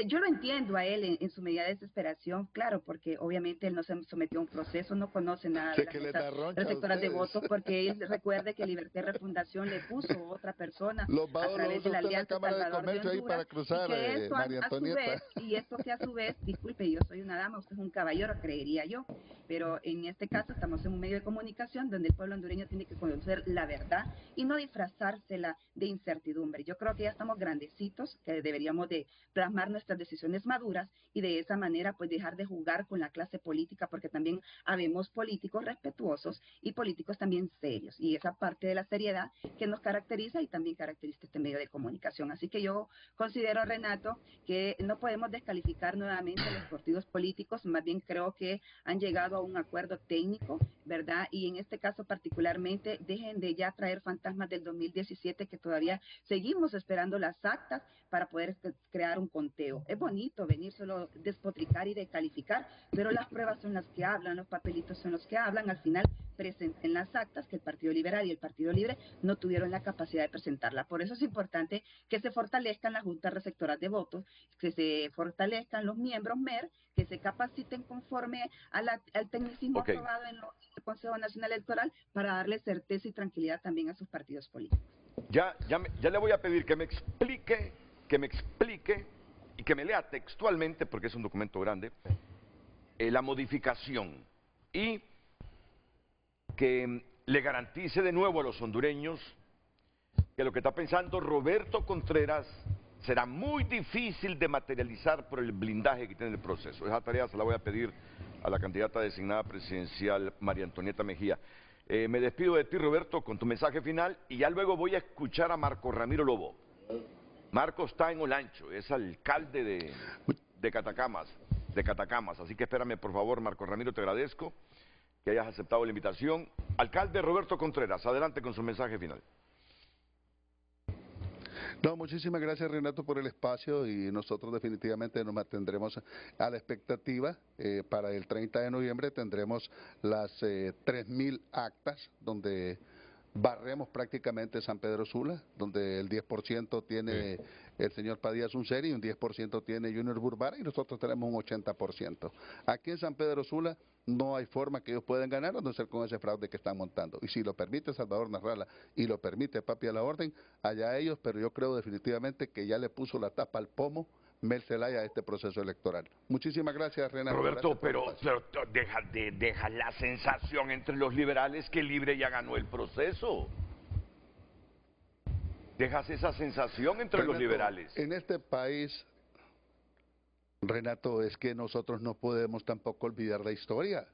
yo lo entiendo a él en su medida de desesperación, claro, porque obviamente él no se sometió a un proceso, no conoce nada de las mesas receptoras de votos, porque él recuerde que Libertad y Refundación le puso otra persona Los a vagos lo través de usa la usted en la Alianza Cámara de Salvador de Comercio ahí para Honduras, cruzar, y que esto María a su Antonieta. vez, y esto que a su vez, disculpe, yo soy una dama, usted es un caballero, creería yo, pero en este caso estamos en un medio de comunicación donde el pueblo hondureño tiene que conocer la verdad y no disfrazársela de incertidumbre. Yo creo que ya estamos grandecitos, que deberíamos de plasmar nuestras decisiones maduras y de esa manera pues dejar de jugar con la clase política, porque también habemos políticos respetuosos y políticos también serios, y esa parte de la seriedad que nos caracteriza y también caracteriza este medio de comunicación. Así que yo considero, Renato, que no podemos descalificar nuevamente a los partidos políticos, más bien creo que han llegado a un acuerdo técnico, ¿verdad? Y en este caso particularmente, dejen de ya traer fantasmas del 2017, que todavía seguimos esperando las actas para poder crear un conteo. Es bonito venir solo despotricar y descalificar, pero las pruebas son las que hablan, los papelitos son los que hablan. Al final presenten las actas que el Partido Liberal y el Partido Libre no tuvieron la capacidad de presentarla. Por eso es importante que se fortalezcan las juntas receptoras de votos, que se fortalezcan los miembros MER, que se capaciten conforme al tecnicismo aprobado en el Consejo Nacional Electoral, para darle certeza y tranquilidad también a sus partidos políticos. Ya le voy a pedir que me explique y que me lea textualmente, porque es un documento grande, la modificación, y que le garantice de nuevo a los hondureños que lo que está pensando Roberto Contreras será muy difícil de materializar por el blindaje que tiene el proceso. Esa tarea se la voy a pedir a la candidata designada presidencial María Antonieta Mejía. Me despido de ti, Roberto, con tu mensaje final, y ya luego voy a escuchar a Marco Ramiro Lobo. Marco está en Olancho, es alcalde de Catacamas, así que espérame por favor, Marco Ramiro, te agradezco que hayas aceptado la invitación. Alcalde Roberto Contreras, adelante con su mensaje final. No, muchísimas gracias, Renato, por el espacio, y nosotros definitivamente nos mantendremos a la expectativa. Para el 30 de noviembre tendremos las 3.000 actas donde barremos prácticamente San Pedro Sula, donde el 10% tiene el señor Padilla Sunceri y un 10% tiene Junior Burbara, y nosotros tenemos un 80%. Aquí en San Pedro Sula no hay forma que ellos puedan ganar, a no ser con ese fraude que están montando. Y si lo permite Salvador Narrala y lo permite Papi a la Orden, allá ellos, pero yo creo definitivamente que ya le puso la tapa al pomo Mel Zelaya a este proceso electoral. Muchísimas gracias, Renato. Roberto, pero deja la sensación entre los liberales que Libre ya ganó el proceso. Dejas esa sensación entre Renato, los liberales. En este país, Renato, es que nosotros no podemos tampoco olvidar la historia.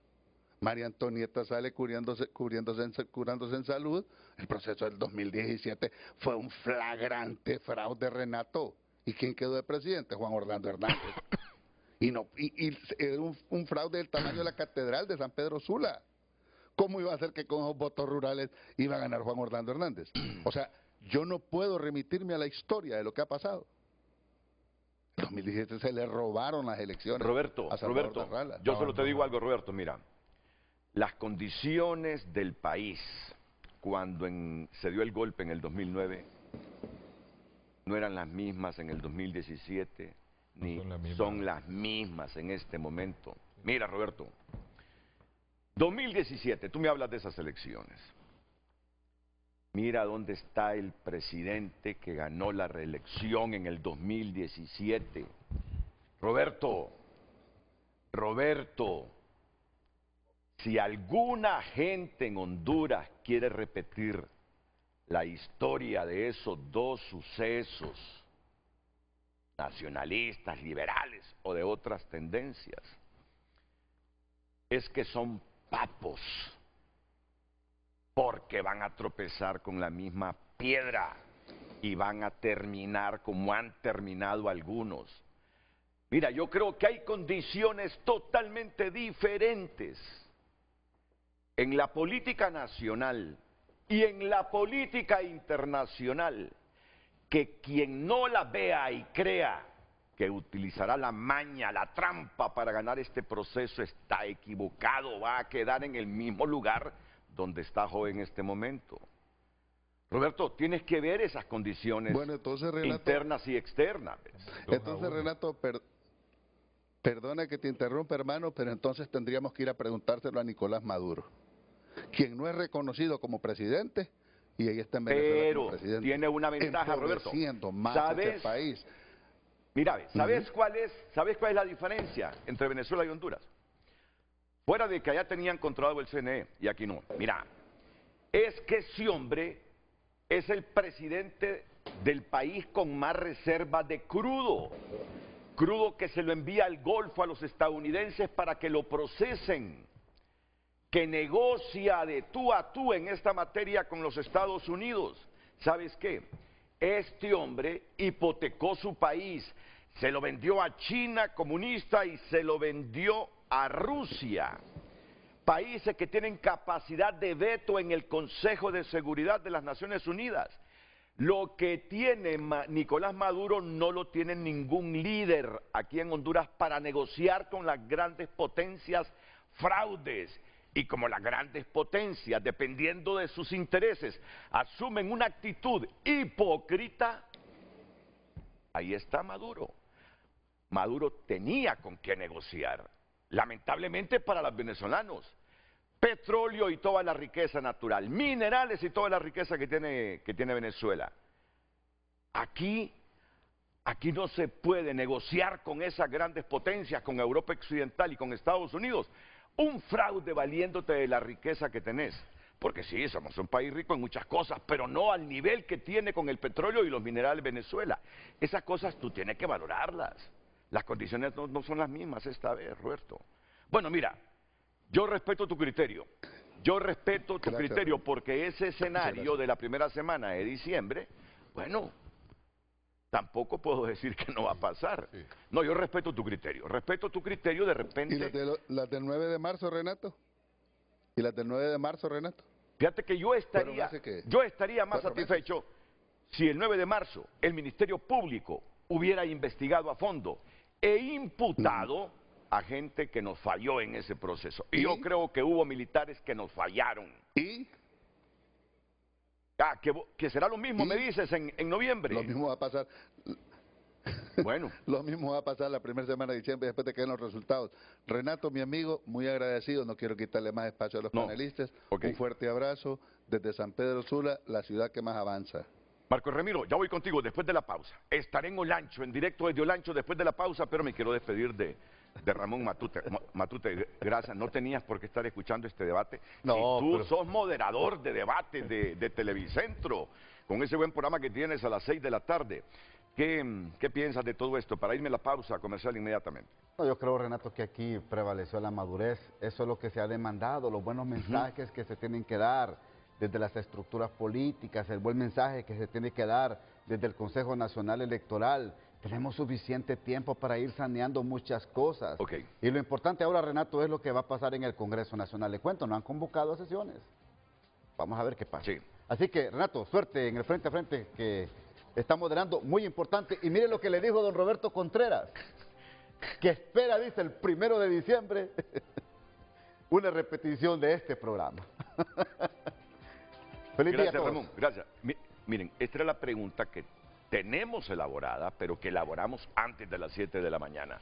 María Antonieta sale curándose en salud. El proceso del 2017 fue un flagrante fraude, Renato. ¿Y quién quedó de presidente? Juan Orlando Hernández. Y era un fraude del tamaño de la catedral de San Pedro Sula. ¿Cómo iba a ser que con esos votos rurales iba a ganar Juan Orlando Hernández? O sea, yo no puedo remitirme a la historia de lo que ha pasado. En 2017 se le robaron las elecciones. Roberto, Narrala. yo solo te digo algo, Roberto, mira. Las condiciones del país cuando se dio el golpe en el 2009 no eran las mismas en el 2017, ni son las mismas en este momento. Mira, Roberto, 2017, tú me hablas de esas elecciones. Mira dónde está el presidente que ganó la reelección en el 2017. Roberto, si alguna gente en Honduras quiere repetir la historia de esos dos sucesos, nacionalistas, liberales o de otras tendencias, es que son papos, porque van a tropezar con la misma piedra y van a terminar como han terminado algunos. Mira, yo creo que hay condiciones totalmente diferentes en la política nacional y en la política internacional, que quien no la vea y crea que utilizará la maña, la trampa para ganar este proceso está equivocado, va a quedar en el mismo lugar donde está joven en este momento. Roberto, tienes que ver esas condiciones, bueno, entonces, Renato, internas y externas. Entonces, Renato, perdona que te interrumpa, hermano, pero entonces tendríamos que ir a preguntárselo a Nicolás Maduro, quien no es reconocido como presidente y ahí está en Venezuela como presidente. Pero tiene una ventaja, Roberto. Más este país. Mira, ¿sabes cuál es la diferencia entre Venezuela y Honduras? Fuera de que allá tenían controlado el CNE y aquí no. Mira, es que ese hombre es el presidente del país con más reservas de crudo. Crudo que se lo envía al Golfo a los estadounidenses para que lo procesen. Que negocia de tú a tú en esta materia con los Estados Unidos. ¿Sabes qué? Este hombre hipotecó su país, se lo vendió a China comunista y se lo vendió a Rusia. Países que tienen capacidad de veto en el Consejo de Seguridad de las Naciones Unidas. Lo que tiene Nicolás Maduro no lo tiene ningún líder aquí en Honduras para negociar con las grandes potencias fraudes. Y como las grandes potencias, dependiendo de sus intereses, asumen una actitud hipócrita, ahí está Maduro. Maduro tenía con qué negociar, lamentablemente para los venezolanos. Petróleo y toda la riqueza natural, minerales y toda la riqueza que tiene Venezuela. Aquí no se puede negociar con esas grandes potencias, con Europa Occidental y con Estados Unidos. Un fraude valiéndote de la riqueza que tenés. Porque sí, somos un país rico en muchas cosas, pero no al nivel que tiene con el petróleo y los minerales Venezuela. Esas cosas tú tienes que valorarlas. Las condiciones no son las mismas esta vez, Roberto. Bueno, mira, yo respeto tu criterio. Yo respeto tu criterio porque ese escenario de la primera semana de diciembre, bueno, tampoco puedo decir que no va a pasar. Sí. No, yo respeto tu criterio. Respeto tu criterio de repente. ¿Y las del 9 de marzo, Renato? ¿Y las del 9 de marzo, Renato? Fíjate que yo estaría más satisfecho si el 9 de marzo el Ministerio Público hubiera investigado a fondo e imputado a gente que nos falló en ese proceso. Y yo creo que hubo militares que nos fallaron. ¿Y? Ah, que será lo mismo, me dices, en noviembre. Lo mismo va a pasar. Bueno. Lo mismo va a pasar la primera semana de diciembre después de que den los resultados. Renato, mi amigo, muy agradecido, no quiero quitarle más espacio a los panelistas. Un fuerte abrazo desde San Pedro Sula, la ciudad que más avanza. Marco Ramiro, ya voy contigo después de la pausa. Estaré en Olancho, en directo desde Olancho después de la pausa, pero me quiero despedir de de Ramón Matute. Matute, gracias. No tenías por qué estar escuchando este debate. No, si tú pero... sos moderador de debate de Televicentro, con ese buen programa que tienes a las 6 de la tarde. ¿Qué piensas de todo esto? Para irme a la pausa comercial inmediatamente. No, yo creo, Renato, que aquí prevaleció la madurez. Eso es lo que se ha demandado, los buenos mensajes que se tienen que dar desde las estructuras políticas, el buen mensaje que se tiene que dar desde el Consejo Nacional Electoral. Tenemos suficiente tiempo para ir saneando muchas cosas. Okay. Y lo importante ahora, Renato, es lo que va a pasar en el Congreso Nacional. Le cuento, no han convocado a sesiones. Vamos a ver qué pasa. Sí. Así que, Renato, suerte en el frente a frente que está moderando, muy importante. Y mire lo que le dijo don Roberto Contreras, que espera, dice, el 1 de diciembre, una repetición de este programa. Feliz día a Gracias, todos. Ramón. Gracias. Miren, esta era la pregunta que tenemos elaborada, pero que elaboramos antes de las 7 de la mañana.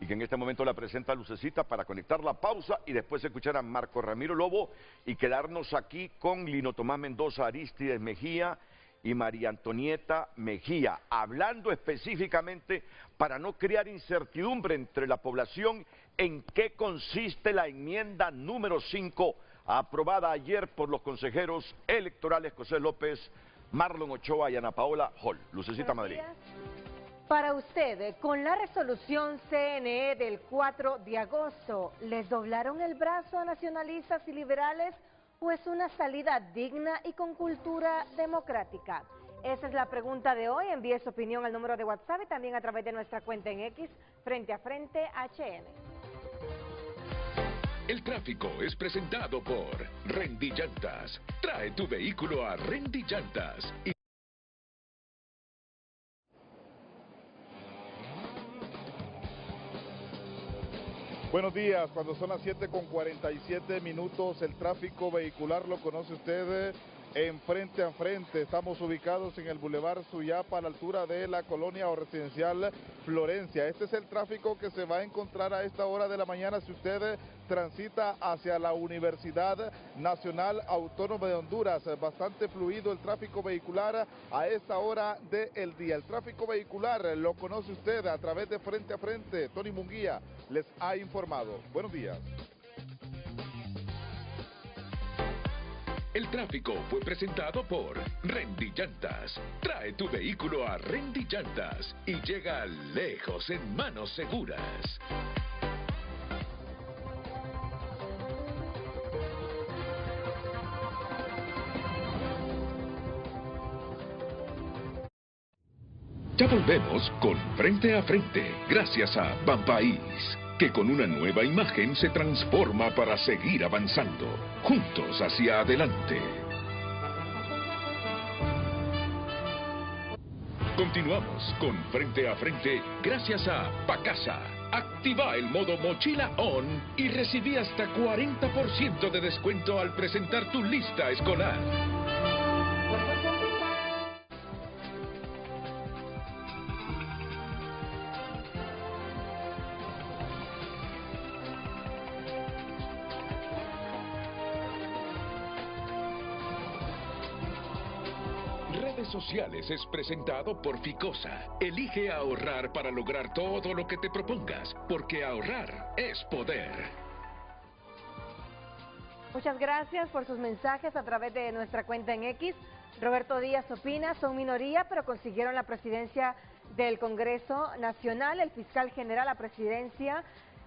Y que en este momento la presenta Lucecita para conectar la pausa y después escuchar a Marco Ramiro Lobo y quedarnos aquí con Lino Tomás Mendoza, Aristides Mejía y María Antonieta Mejía, hablando específicamente para no crear incertidumbre entre la población en qué consiste la enmienda número 5 aprobada ayer por los consejeros electorales José López, Marlon Ochoa y Ana Paola Hall. Lucecita Madrid. Para usted, con la resolución CNE del 4 de agosto, ¿les doblaron el brazo a nacionalistas y liberales o es una salida digna y con cultura democrática? Esa es la pregunta de hoy. Envíe su opinión al número de WhatsApp y también a través de nuestra cuenta en X, Frente a Frente HN. El tráfico es presentado por Rendy Llantas. Trae tu vehículo a Rendy Llantas. Buenos días, cuando son las 7:47, el tráfico vehicular lo conoce usted en Frente a Frente. Estamos ubicados en el Boulevard Suyapa a la altura de la colonia o residencial Florencia. Este es el tráfico que se va a encontrar a esta hora de la mañana si usted transita hacia la Universidad Nacional Autónoma de Honduras. Bastante fluido el tráfico vehicular a esta hora del día. El tráfico vehicular lo conoce usted a través de Frente a Frente. Tony Munguía les ha informado. Buenos días. El tráfico fue presentado por Rendy Llantas. Trae tu vehículo a Rendy Llantas y llega lejos en manos seguras. Ya volvemos con Frente a Frente, gracias a Banpaís, que con una nueva imagen se transforma para seguir avanzando, juntos hacia adelante. Continuamos con Frente a Frente, gracias a Pacasa. Activa el modo Mochila On y recibí hasta 40% de descuento al presentar tu lista escolar. Redes Sociales es presentado por Ficosa. Elige ahorrar para lograr todo lo que te propongas, porque ahorrar es poder. Muchas gracias por sus mensajes a través de nuestra cuenta en X. Roberto Díaz opina, son minoría, pero consiguieron la presidencia del Congreso Nacional, el fiscal general, la presidencia,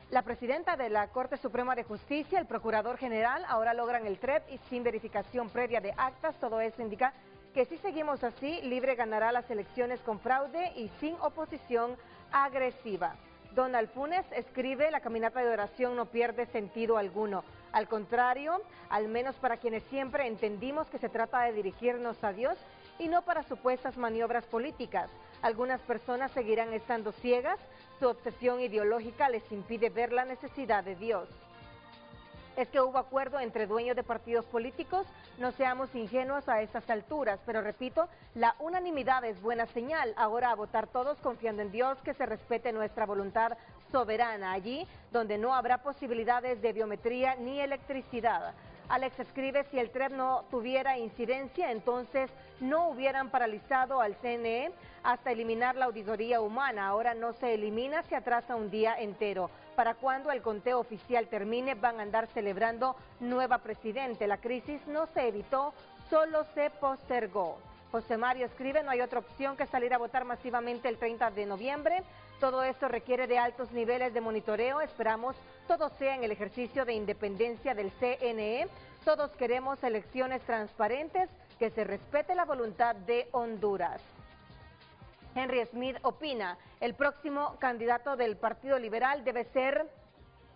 la presidenta de la Corte Suprema de Justicia, el procurador general, ahora logran el TREP y sin verificación previa de actas. Todo eso indica que si seguimos así, Libre ganará las elecciones con fraude y sin oposición agresiva. Donald Funes escribe, la caminata de oración no pierde sentido alguno. Al contrario, al menos para quienes siempre entendimos que se trata de dirigirnos a Dios y no para supuestas maniobras políticas. Algunas personas seguirán estando ciegas, su obsesión ideológica les impide ver la necesidad de Dios. Es que hubo acuerdo entre dueños de partidos políticos, no seamos ingenuos a estas alturas, pero repito, la unanimidad es buena señal. Ahora a votar todos confiando en Dios, que se respete nuestra voluntad soberana, allí donde no habrá posibilidades de biometría ni electricidad. Alex escribe, si el TREP no tuviera incidencia, entonces no hubieran paralizado al CNE hasta eliminar la auditoría humana. Ahora no se elimina, se atrasa un día entero. Para cuando el conteo oficial termine, van a andar celebrando nueva presidente. La crisis no se evitó, solo se postergó. José Mario escribe, no hay otra opción que salir a votar masivamente el 30 de noviembre. Todo esto requiere de altos niveles de monitoreo. Esperamos todo sea en el ejercicio de independencia del CNE. Todos queremos elecciones transparentes, que se respete la voluntad de Honduras. Henry Smith opina, el próximo candidato del Partido Liberal debe ser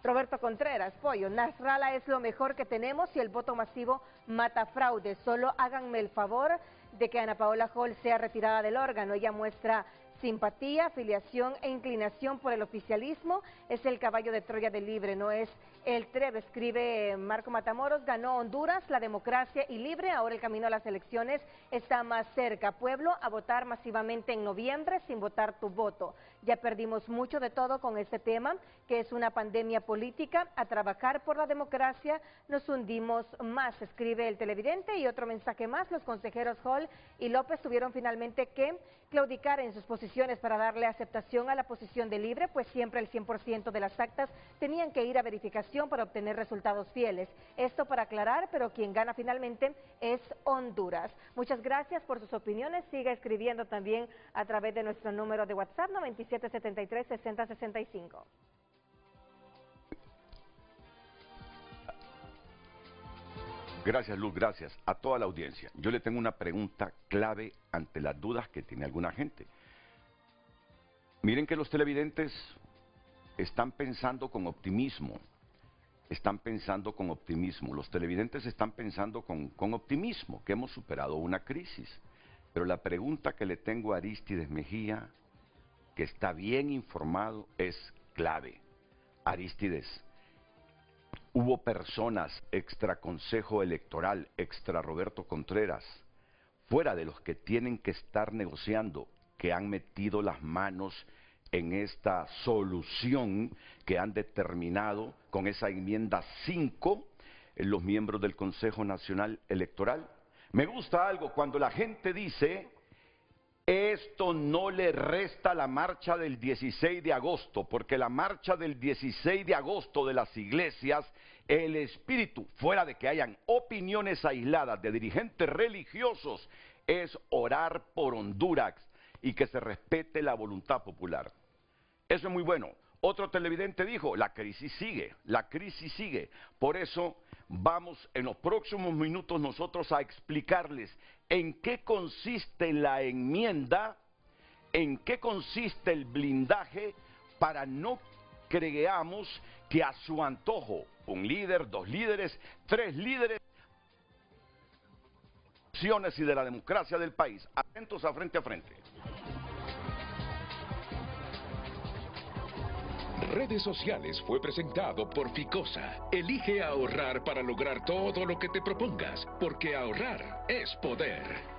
Roberto Contreras. Pollo, Nasrallah es lo mejor que tenemos y el voto masivo mata fraude. Solo háganme el favor de que Ana Paola Hall sea retirada del órgano. Ella muestra simpatía, afiliación e inclinación por el oficialismo. Es el caballo de Troya del Libre, no es el TREP. Escribe Marco Matamoros, ganó Honduras, la democracia y libre. Ahora el camino a las elecciones está más cerca. Pueblo, a votar masivamente en noviembre sin votar tu voto. Ya perdimos mucho de todo con este tema, que es una pandemia política. A trabajar por la democracia, nos hundimos más, escribe el televidente. Y otro mensaje más, los consejeros Hall y López tuvieron finalmente que claudicar en sus posiciones para darle aceptación a la posición de libre, pues siempre el 100% de las actas tenían que ir a verificación para obtener resultados fieles. Esto para aclarar, pero quien gana finalmente es Honduras. Muchas gracias por sus opiniones. Siga escribiendo también a través de nuestro número de WhatsApp 9773-6065. Gracias, Luz, gracias a toda la audiencia. Yo le tengo una pregunta clave ante las dudas que tiene alguna gente. Miren que los televidentes están pensando con optimismo. Los televidentes están pensando con optimismo, que hemos superado una crisis. Pero la pregunta que le tengo a Arístides Mejía, que está bien informado, es clave. Arístides, hubo personas extra Consejo Electoral, extra Roberto Contreras, fuera de los que tienen que estar negociando, que han metido las manos en esta solución que han determinado con esa enmienda 5 los miembros del Consejo Nacional Electoral. Me gusta algo cuando la gente dice, esto no le resta la marcha del 16 de agosto, porque la marcha del 16 de agosto de las iglesias, el espíritu, fuera de que hayan opiniones aisladas de dirigentes religiosos, es orar por Honduras y que se respete la voluntad popular. Eso es muy bueno. Otro televidente dijo, la crisis sigue. Por eso vamos en los próximos minutos nosotros a explicarles en qué consiste la enmienda, en qué consiste el blindaje, para no creamos que a su antojo, un líder, 2 líderes, 3 líderes, y de la democracia del país. Atentos a Frente a Frente. Redes Sociales fue presentado por Ficosa. Elige ahorrar para lograr todo lo que te propongas, porque ahorrar es poder.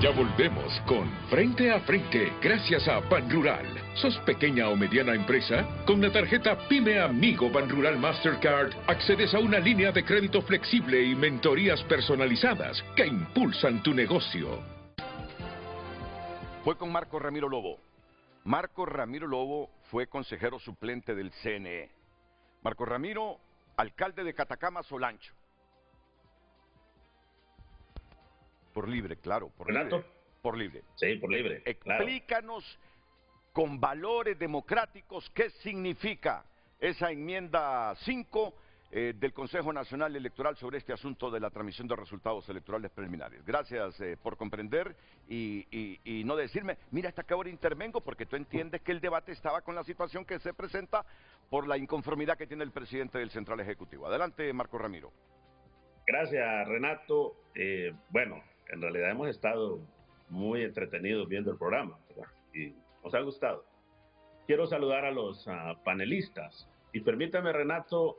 Ya volvemos con Frente a Frente, gracias a Banrural. ¿Sos pequeña o mediana empresa? Con la tarjeta Pyme Amigo Banrural Mastercard accedes a una línea de crédito flexible y mentorías personalizadas que impulsan tu negocio. Fue con Marco Ramiro Lobo. Marco Ramiro Lobo fue consejero suplente del CNE. Marco Ramiro, alcalde de Catacama, Solancho. Por libre, claro, por Renato. libre. Por libre. Sí, por libre. Explícanos con valores democráticos qué significa esa enmienda 5 del Consejo Nacional Electoral sobre este asunto de la transmisión de resultados electorales preliminares. Gracias por comprender y no decirme, mira, hasta qué hora intervengo, porque tú entiendes que el debate estaba con la situación que se presenta por la inconformidad que tiene el presidente del Central Ejecutivo. Adelante, Marco Ramiro. Gracias, Renato. Bueno, en realidad hemos estado muy entretenidos viendo el programa, ¿verdad? Y nos ha gustado. Quiero saludar a los panelistas y permítame, Renato,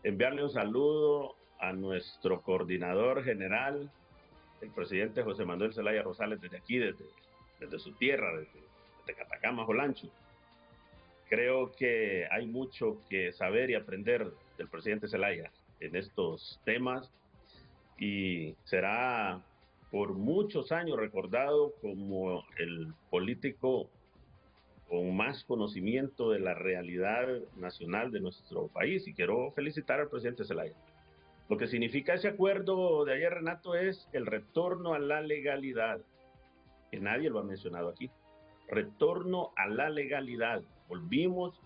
enviarle un saludo a nuestro coordinador general, el presidente José Manuel Zelaya Rosales, desde aquí, desde su tierra, desde de Catacama, Olancho. Creo que hay mucho que saber y aprender del presidente Zelaya en estos temas y será por muchos años recordado como el político con más conocimiento de la realidad nacional de nuestro país, y quiero felicitar al presidente Zelaya. Lo que significa ese acuerdo de ayer, Renato, es el retorno a la legalidad, que nadie lo ha mencionado aquí. Retorno a la legalidad. Volvimos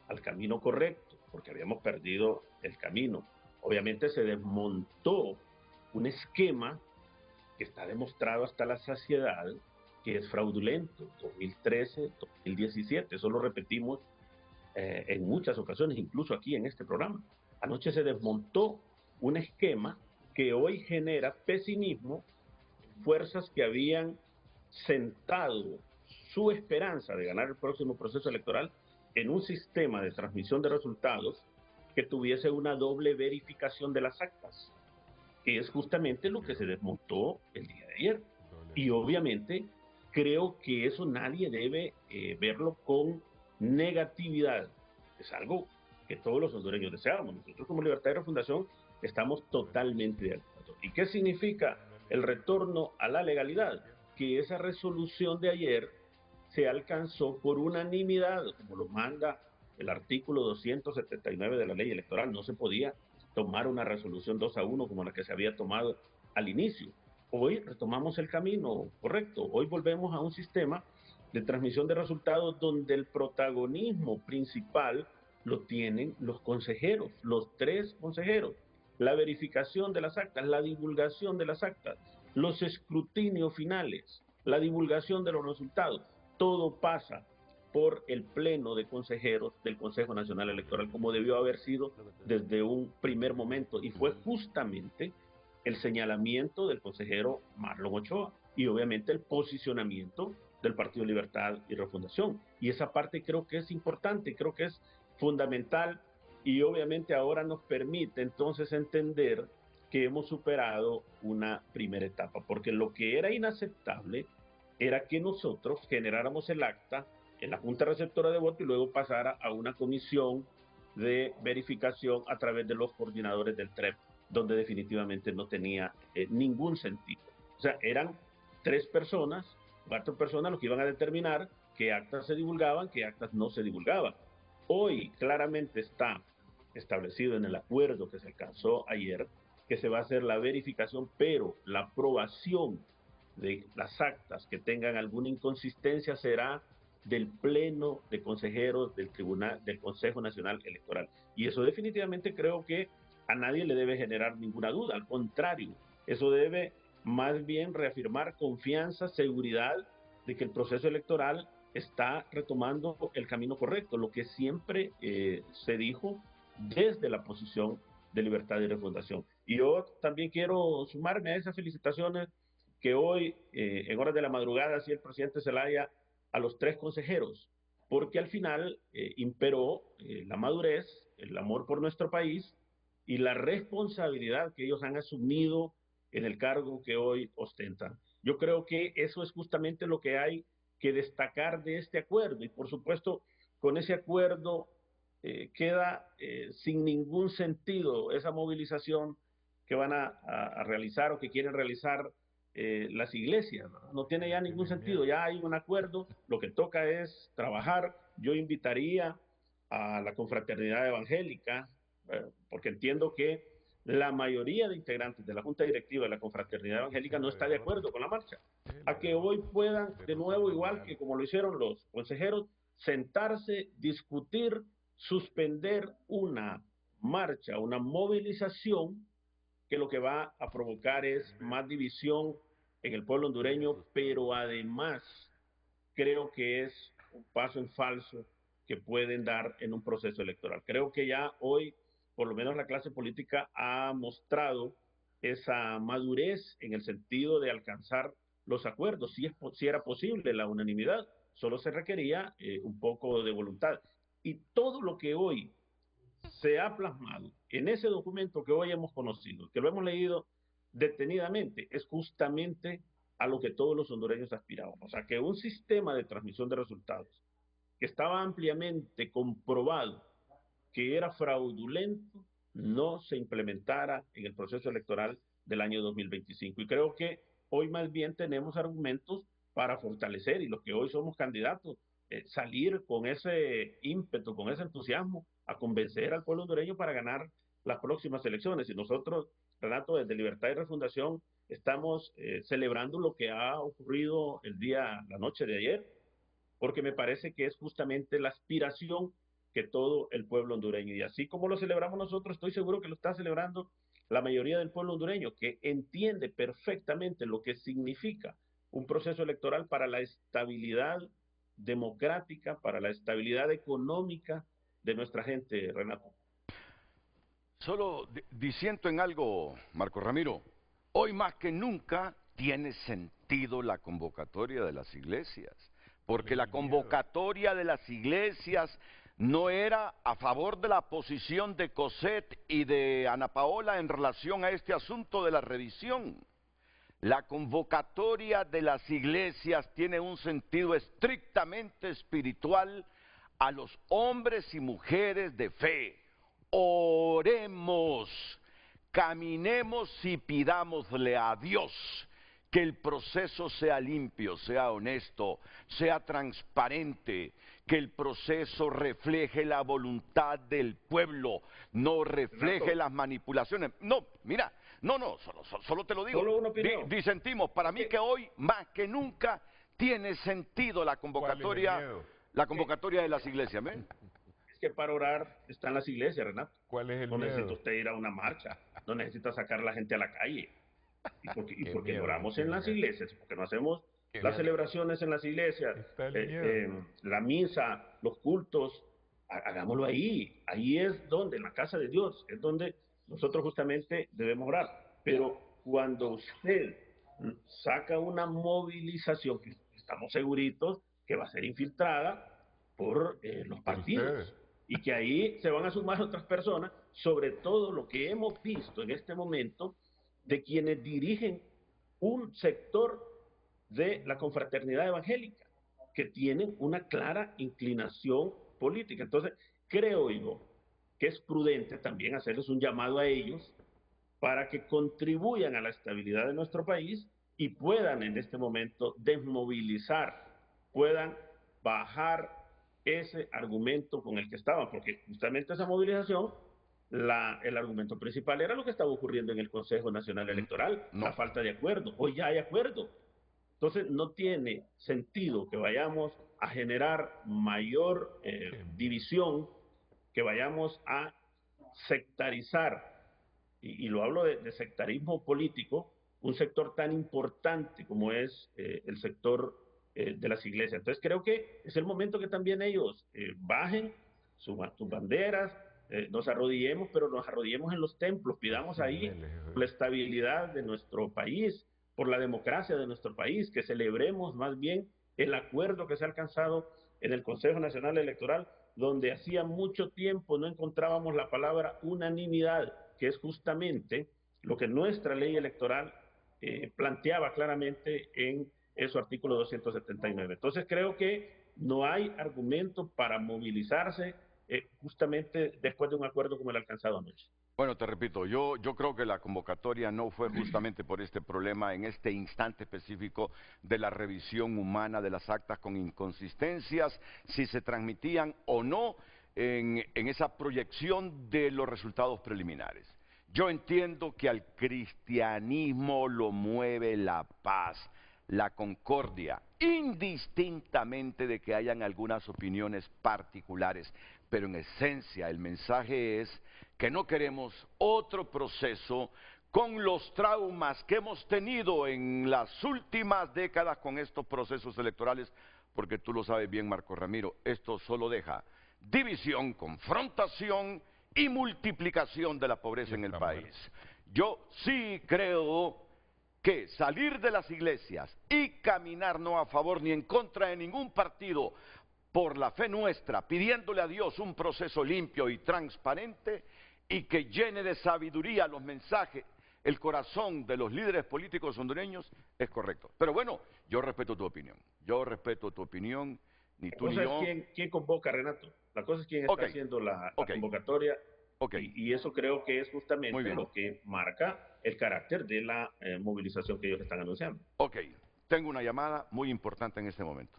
al camino correcto, porque habíamos perdido el camino. Obviamente se desmontó un esquema que está demostrado hasta la saciedad que es fraudulento, 2013, 2017, eso lo repetimos en muchas ocasiones, incluso aquí en este programa. Anoche se desmontó un esquema que hoy genera pesimismo en fuerzas que habían sentado su esperanza de ganar el próximo proceso electoral en un sistema de transmisión de resultados que tuviese una doble verificación de las actas, que es justamente lo que se desmontó el día de ayer. Y obviamente creo que eso nadie debe verlo con negatividad. Es algo que todos los hondureños deseamos. Nosotros como Libertad y Refundación estamos totalmente de acuerdo. ¿Y qué significa el retorno a la legalidad? Que esa resolución de ayer se alcanzó por unanimidad, como lo manda el artículo 279 de la ley electoral. No se podía tomar una resolución 2-1 como la que se había tomado al inicio. Hoy retomamos el camino correcto. Hoy volvemos a un sistema de transmisión de resultados donde el protagonismo principal lo tienen los consejeros, los 3 consejeros. La verificación de las actas, la divulgación de las actas, los escrutinios finales, la divulgación de los resultados. Todo pasa por el pleno de consejeros del Consejo Nacional Electoral, como debió haber sido desde un primer momento. Y fue justamente el señalamiento del consejero Marlon Ochoa y obviamente el posicionamiento del Partido Libertad y Refundación. Y esa parte creo que es importante, creo que es fundamental, y obviamente ahora nos permite entonces entender que hemos superado una primera etapa, porque lo que era inaceptable era que nosotros generáramos el acta en la Junta Receptora de Voto y luego pasara a una comisión de verificación a través de los coordinadores del TREP, donde definitivamente no tenía ningún sentido. O sea, eran 3 personas, 4 personas los que iban a determinar qué actas se divulgaban, qué actas no se divulgaban. Hoy claramente está establecido en el acuerdo que se alcanzó ayer que se va a hacer la verificación, pero la aprobación de las actas que tengan alguna inconsistencia será del pleno de consejeros del Tribunal del Consejo Nacional Electoral. Y eso definitivamente creo que a nadie le debe generar ninguna duda, al contrario, eso debe más bien reafirmar confianza, seguridad de que el proceso electoral está retomando el camino correcto, lo que siempre se dijo desde la posición de Libertad y Refundación. Y yo también quiero sumarme a esas felicitaciones que hoy, en horas de la madrugada, hacía el presidente Zelaya a los 3 consejeros, porque al final imperó la madurez, el amor por nuestro país y la responsabilidad que ellos han asumido en el cargo que hoy ostentan. Yo creo que eso es justamente lo que hay que destacar de este acuerdo, y por supuesto con ese acuerdo queda sin ningún sentido esa movilización que van a realizar o que quieren realizar las iglesias. No tiene ya ningún sentido, ya hay un acuerdo, lo que toca es trabajar. Yo invitaría a la confraternidad evangélica, porque entiendo que la mayoría de integrantes de la Junta Directiva de la Confraternidad Evangélica no está de acuerdo con la marcha, a que hoy puedan de nuevo, igual que como lo hicieron los consejeros, sentarse, discutir, suspender una marcha, una movilización que lo que va a provocar es más división en el pueblo hondureño, pero además creo que es un paso en falso que pueden dar en un proceso electoral. Creo que ya hoy, por lo menos la clase política ha mostrado esa madurez en el sentido de alcanzar los acuerdos, si era posible la unanimidad, solo se requería un poco de voluntad. Y todo lo que hoy se ha plasmado en ese documento que hoy hemos conocido, que lo hemos leído detenidamente, es justamente a lo que todos los hondureños aspirábamos. O sea, que un sistema de transmisión de resultados que estaba ampliamente comprobado que era fraudulento, no se implementara en el proceso electoral del año 2025. Y creo que hoy más bien tenemos argumentos para fortalecer, y los que hoy somos candidatos, salir con ese ímpetu, con ese entusiasmo, a convencer al pueblo hondureño para ganar las próximas elecciones. Y nosotros, Renato, desde Libertad y Refundación, estamos celebrando lo que ha ocurrido la noche de ayer, porque me parece que es justamente la aspiración que todo el pueblo hondureño, y así como lo celebramos nosotros, estoy seguro que lo está celebrando la mayoría del pueblo hondureño, que entiende perfectamente lo que significa un proceso electoral para la estabilidad democrática, para la estabilidad económica de nuestra gente, Renato. Solo disiento en algo, Marco Ramiro. Hoy más que nunca tiene sentido la convocatoria de las iglesias, porque la convocatoria de las iglesias no era a favor de la posición de Cosette y de Ana Paola en relación a este asunto de la revisión. La convocatoria de las iglesias tiene un sentido estrictamente espiritual a los hombres y mujeres de fe. Oremos, caminemos y pidámosle a Dios que el proceso sea limpio, sea honesto, sea transparente, que el proceso refleje la voluntad del pueblo, no refleje las manipulaciones. No, mira, solo te lo digo. Solo una opinión. Disentimos. Para mí que hoy, más que nunca, tiene sentido la convocatoria de las iglesias. ¿Ven? Es que para orar están las iglesias, Renato. ¿Cuál es el No miedo? necesita usted ir a una marcha, no necesita sacar a la gente a la calle. Y porque oramos en las iglesias, porque no hacemos las celebraciones en las iglesias, la misa, los cultos, hagámoslo ahí. Ahí es donde, en la casa de Dios, es donde nosotros justamente debemos orar. Pero cuando usted saca una movilización, que estamos seguritos que va a ser infiltrada por los partidos, y que ahí se van a sumar otras personas, sobre todo lo que hemos visto en este momento de quienes dirigen un sector de la confraternidad evangélica, que tienen una clara inclinación política. Entonces, creo yo que es prudente también hacerles un llamado a ellos para que contribuyan a la estabilidad de nuestro país y puedan en este momento desmovilizar, puedan bajar ese argumento con el que estaban, porque justamente esa movilización, el argumento principal era lo que estaba ocurriendo en el Consejo Nacional Electoral, la falta de acuerdo. Hoy ya hay acuerdo. Entonces no tiene sentido que vayamos a generar mayor división, que vayamos a sectarizar, y lo hablo de sectarismo político, un sector tan importante como es el sector de las iglesias. Entonces creo que es el momento que también ellos bajen sus banderas, nos arrodillemos, pero nos arrodillemos en los templos, pidamos ahí la estabilidad de nuestro país, por la democracia de nuestro país, que celebremos más bien el acuerdo que se ha alcanzado en el Consejo Nacional Electoral, donde hacía mucho tiempo no encontrábamos la palabra unanimidad, que es justamente lo que nuestra ley electoral planteaba claramente en su artículo 279. Entonces creo que no hay argumento para movilizarse justamente después de un acuerdo como el alcanzado anoche. Bueno, te repito, yo creo que la convocatoria no fue justamente por este problema en este instante específico de la revisión humana de las actas con inconsistencias, si se transmitían o no en esa proyección de los resultados preliminares. Yo entiendo que al cristianismo lo mueve la paz, la concordia, indistintamente de que hayan algunas opiniones particulares, pero en esencia el mensaje es que no queremos otro proceso con los traumas que hemos tenido en las últimas décadas con estos procesos electorales, porque tú lo sabes bien, Marco Ramiro, esto solo deja división, confrontación y multiplicación de la pobreza en el país. Yo sí creo que salir de las iglesias y caminar no a favor ni en contra de ningún partido por la fe nuestra, pidiéndole a Dios un proceso limpio y transparente y que llene de sabiduría los mensajes, el corazón de los líderes políticos hondureños, es correcto. Pero bueno, yo respeto tu opinión. Yo respeto tu opinión, ni tú ni yo. La cosa es quién convoca, Renato. La cosa es quién está haciendo la convocatoria. Y eso creo que es justamente lo que marca el carácter de la movilización que ellos están anunciando. Ok, tengo una llamada muy importante en este momento.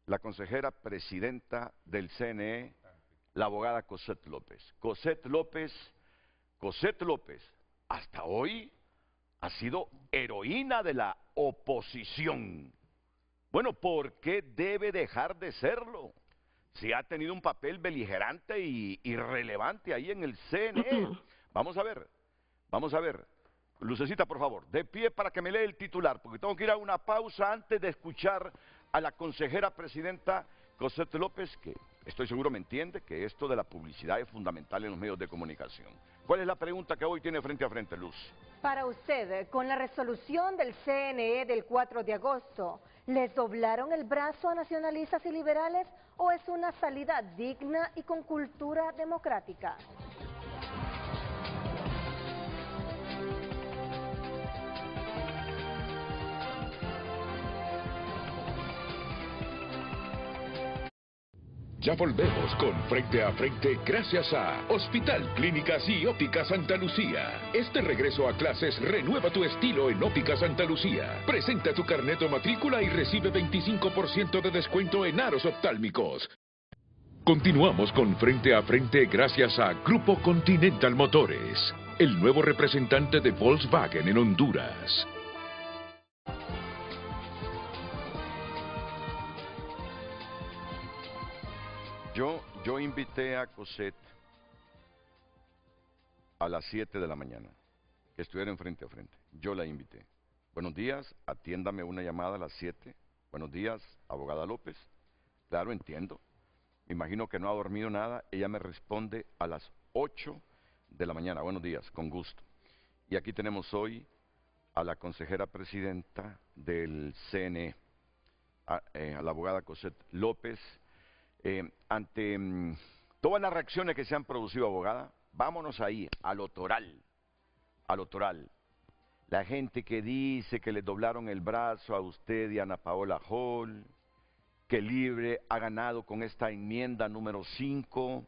La consejera presidenta del CNE, la abogada Cosette López. Cosette López, hasta hoy ha sido heroína de la oposición. Bueno, ¿por qué debe dejar de serlo? Si ha tenido un papel beligerante y relevante ahí en el CNE. Vamos a ver. Lucecita, por favor, de pie para que me lea el titular, porque tengo que ir a una pausa antes de escuchar a la consejera presidenta Cosette López, que estoy seguro me entiende que esto de la publicidad es fundamental en los medios de comunicación. ¿Cuál es la pregunta que hoy tiene frente a frente, Luz? Para usted, con la resolución del CNE del 4 de agosto, ¿les doblaron el brazo a nacionalistas y liberales o es una salida digna y con cultura democrática? Ya volvemos con Frente a Frente gracias a Hospital Clínicas y Óptica Santa Lucía. Este regreso a clases renueva tu estilo en Óptica Santa Lucía. Presenta tu carnet o matrícula y recibe 25% de descuento en aros oftálmicos. Continuamos con Frente a Frente gracias a Grupo Continental Motores, el nuevo representante de Volkswagen en Honduras. Yo invité a Cosette a las 7 de la mañana, que estuvieran frente a frente. Yo la invité. Buenos días, atiéndame una llamada a las 7. Buenos días, abogada López. Claro, entiendo. Me imagino que no ha dormido nada. Ella me responde a las 8 de la mañana. Buenos días, con gusto. Y aquí tenemos hoy a la consejera presidenta del CNE, a la abogada Cosette López. Ante todas las reacciones que se han producido, abogada, vámonos ahí, a lo toral. La gente que dice que le doblaron el brazo a usted y a Ana Paola Hall, que Libre ha ganado con esta enmienda número 5.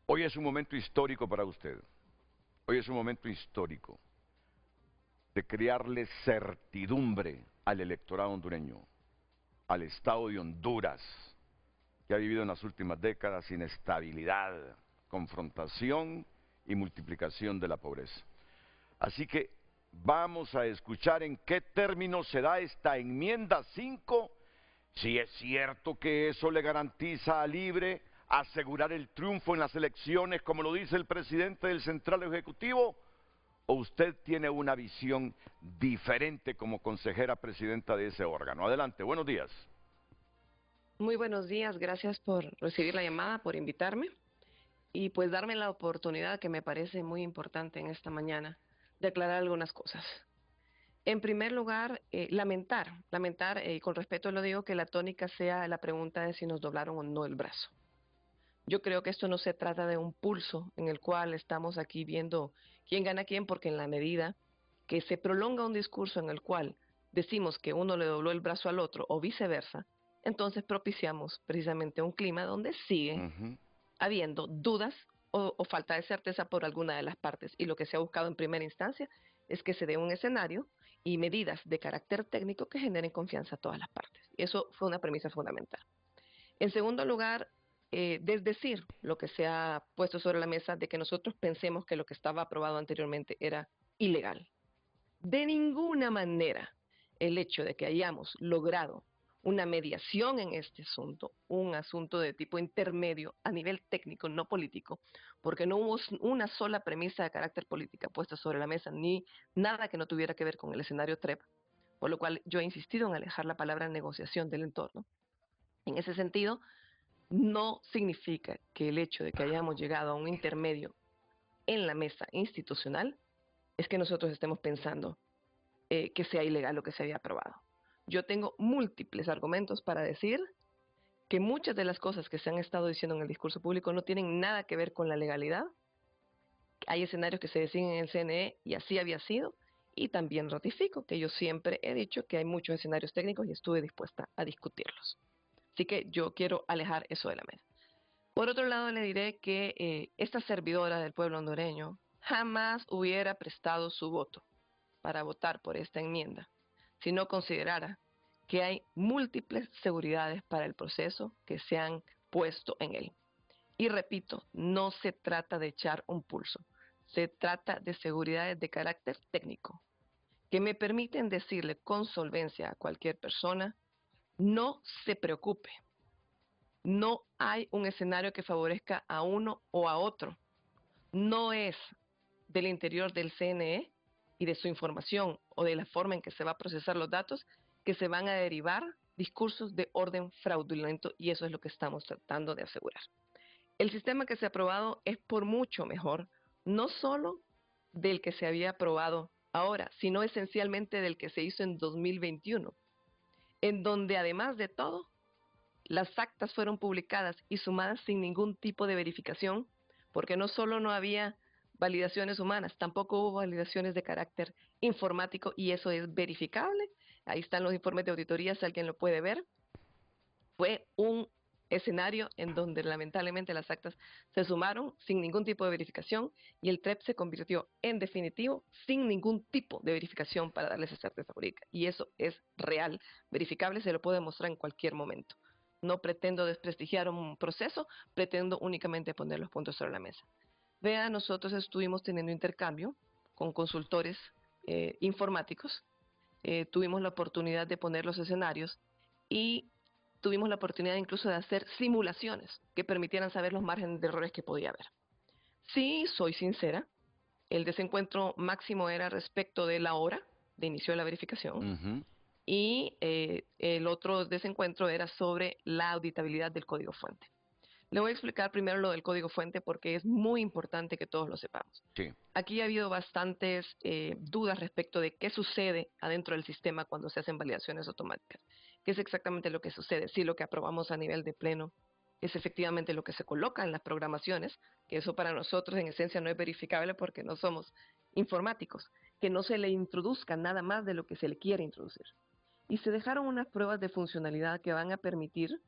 Hoy es un momento histórico para usted. Hoy es un momento histórico de crearle certidumbre al electorado hondureño, al Estado de Honduras, que ha vivido en las últimas décadas inestabilidad, confrontación y multiplicación de la pobreza. Así que vamos a escuchar en qué términos se da esta enmienda 5, si es cierto que eso le garantiza a Libre asegurar el triunfo en las elecciones, como lo dice el presidente del Central Ejecutivo, o usted tiene una visión diferente como consejera presidenta de ese órgano. Adelante, buenos días. Muy buenos días, gracias por recibir la llamada, por invitarme y pues darme la oportunidad que me parece muy importante en esta mañana de aclarar algunas cosas. En primer lugar, lamentar, y con respeto lo digo, que la tónica sea la pregunta de si nos doblaron o no el brazo. Yo creo que esto no se trata de un pulso en el cual estamos aquí viendo quién gana quién, porque en la medida que se prolonga un discurso en el cual decimos que uno le dobló el brazo al otro o viceversa, entonces propiciamos precisamente un clima donde sigue habiendo dudas o falta de certeza por alguna de las partes. Y lo que se ha buscado en primera instancia es que se dé un escenario y medidas de carácter técnico que generen confianza a todas las partes. Y eso fue una premisa fundamental. En segundo lugar, desdecir lo que se ha puesto sobre la mesa de que nosotros pensemos que lo que estaba aprobado anteriormente era ilegal. De ninguna manera el hecho de que hayamos logrado una mediación en este asunto, un asunto de tipo intermedio a nivel técnico, no político, porque no hubo una sola premisa de carácter política puesta sobre la mesa, ni nada que no tuviera que ver con el escenario TREP, por lo cual yo he insistido en alejar la palabra negociación del entorno. En ese sentido, no significa que el hecho de que hayamos llegado a un intermedio en la mesa institucional es que nosotros estemos pensando que sea ilegal lo que se había aprobado. Yo tengo múltiples argumentos para decir que muchas de las cosas que se han estado diciendo en el discurso público no tienen nada que ver con la legalidad Hay escenarios que se deciden en el CNE y así había sido. Y también ratifico que yo siempre he dicho que hay muchos escenarios técnicos y estuve dispuesta a discutirlos. Así que yo quiero alejar eso de la mesa. Por otro lado, le diré que esta servidora del pueblo hondureño jamás hubiera prestado su voto para votar por esta enmienda si no considerara que hay múltiples seguridades para el proceso que se han puesto en él. Y repito, no se trata de echar un pulso, se trata de seguridades de carácter técnico que me permiten decirle con solvencia a cualquier persona: no se preocupe, no hay un escenario que favorezca a uno o a otro, no es del interior del CNE y de su información o de la forma en que se va a procesar los datos que se van a derivar discursos de orden fraudulento, y eso es lo que estamos tratando de asegurar. El sistema que se ha aprobado es por mucho mejor, no solo del que se había aprobado ahora, sino esencialmente del que se hizo en 2021, en donde además de todo, las actas fueron publicadas y sumadas sin ningún tipo de verificación, porque no solo no había validaciones humanas, tampoco hubo validaciones de carácter informático, y eso es verificable. Ahí están los informes de auditoría, si alguien lo puede ver. Fue un escenario en donde lamentablemente las actas se sumaron sin ningún tipo de verificación y el TREP se convirtió en definitivo sin ningún tipo de verificación para darles esa certeza jurídica. Y eso es real, verificable, se lo puedo demostrar en cualquier momento. No pretendo desprestigiar un proceso, pretendo únicamente poner los puntos sobre la mesa. Vea, nosotros estuvimos teniendo intercambio con consultores informáticos, tuvimos la oportunidad de poner los escenarios y tuvimos la oportunidad incluso de hacer simulaciones que permitieran saber los márgenes de errores que podía haber. Sí, soy sincera, el desencuentro máximo era respecto de la hora de inicio de la verificación y el otro desencuentro era sobre la auditabilidad del código fuente. Le voy a explicar primero lo del código fuente porque es muy importante que todos lo sepamos. Sí. Aquí ha habido bastantes dudas respecto de qué sucede adentro del sistema cuando se hacen validaciones automáticas. ¿Qué es exactamente lo que sucede? Si lo que aprobamos a nivel de pleno es efectivamente lo que se coloca en las programaciones, que eso para nosotros en esencia no es verificable porque no somos informáticos, que no se le introduzca nada más de lo que se le quiere introducir. Y se dejaron unas pruebas de funcionalidad que van a permitir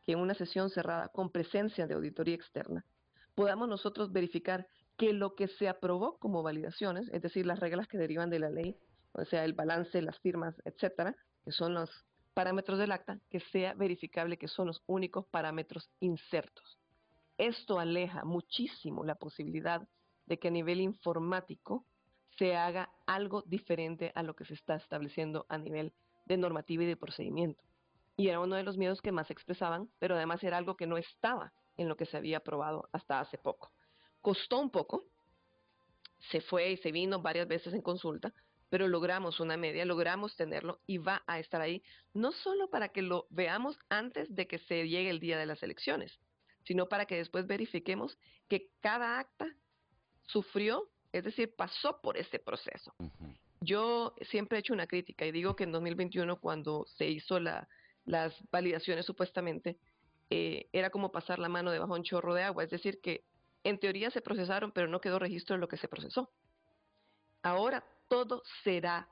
que en una sesión cerrada con presencia de auditoría externa podamos nosotros verificar que lo que se aprobó como validaciones, es decir, las reglas que derivan de la ley, o sea, el balance, las firmas, etcétera, que son los parámetros del acta, que sea verificable que son los únicos parámetros insertos. Esto aleja muchísimo la posibilidad de que a nivel informático se haga algo diferente a lo que se está estableciendo a nivel de normativa y de procedimiento. Y era uno de los miedos que más se expresaban, pero además era algo que no estaba en lo que se había aprobado hasta hace poco. Costó un poco, se fue y se vino varias veces en consulta, pero logramos una media, logramos tenerlo y va a estar ahí, no solo para que lo veamos antes de que se llegue el día de las elecciones, sino para que después verifiquemos que cada acta sufrió, es decir, pasó por ese proceso. Yo siempre he hecho una crítica y digo que en 2021, cuando se hizo las validaciones supuestamente, era como pasar la mano debajo de un chorro de agua, es decir, que en teoría se procesaron, pero no quedó registro de lo que se procesó. Ahora todo será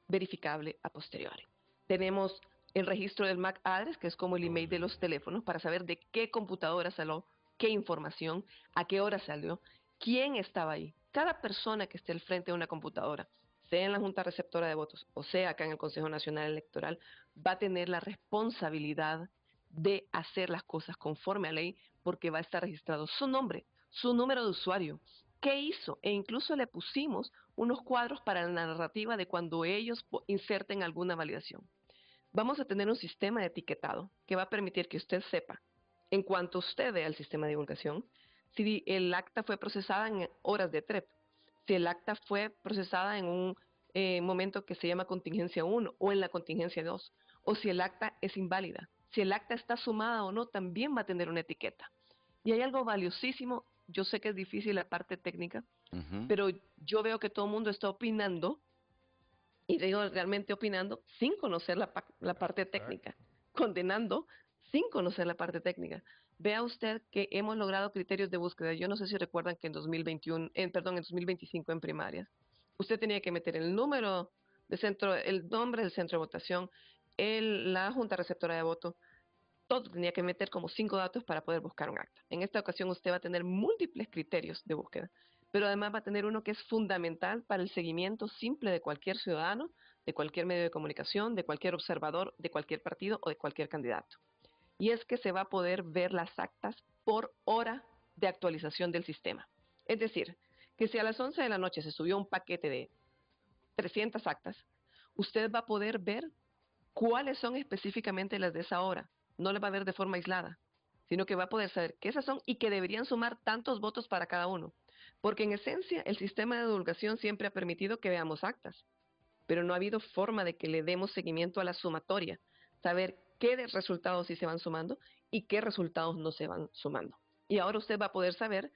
verificable a posteriori. Tenemos el registro del MAC address, que es como el email de los teléfonos, para saber de qué computadora salió, qué información, a qué hora salió, quién estaba ahí. Cada persona que esté al frente de una computadora, sea en la Junta Receptora de Votos o sea acá en el Consejo Nacional Electoral, va a tener la responsabilidad de hacer las cosas conforme a ley, porque va a estar registrado su nombre, su número de usuario, qué hizo, e incluso le pusimos unos cuadros para la narrativa de cuando ellos inserten alguna validación. Vamos a tener un sistema de etiquetado que va a permitir que usted sepa, en cuanto usted vea el sistema de divulgación, si el acta fue procesada en horas de TREP, si el acta fue procesada en un momento que se llama contingencia 1 o en la contingencia 2, o si el acta es inválida. Si el acta está sumada o no, también va a tener una etiqueta. Y hay algo valiosísimo, yo sé que es difícil la parte técnica, pero yo veo que todo el mundo está opinando, y digo realmente opinando, sin conocer la parte técnica, condenando sin conocer la parte técnica. Vea usted que hemos logrado criterios de búsqueda. Yo no sé si recuerdan que en 2025 en primarias, usted tenía que meter el número de centro, el nombre del centro de votación, la junta receptora de voto, todo tenía que meter como 5 datos para poder buscar un acta. En esta ocasión usted va a tener múltiples criterios de búsqueda, pero además va a tener uno que es fundamental para el seguimiento simple de cualquier ciudadano, de cualquier medio de comunicación, de cualquier observador, de cualquier partido o de cualquier candidato. Y es que se va a poder ver las actas por hora de actualización del sistema. Es decir, que si a las 11 de la noche se subió un paquete de 300 actas, usted va a poder ver cuáles son específicamente las de esa hora. No las va a ver de forma aislada, sino que va a poder saber que esas son y que deberían sumar tantos votos para cada uno. Porque en esencia el sistema de divulgación siempre ha permitido que veamos actas, pero no ha habido forma de que le demos seguimiento a la sumatoria, saber qué resultados sí se van sumando y qué resultados no se van sumando. Y ahora usted va a poder saber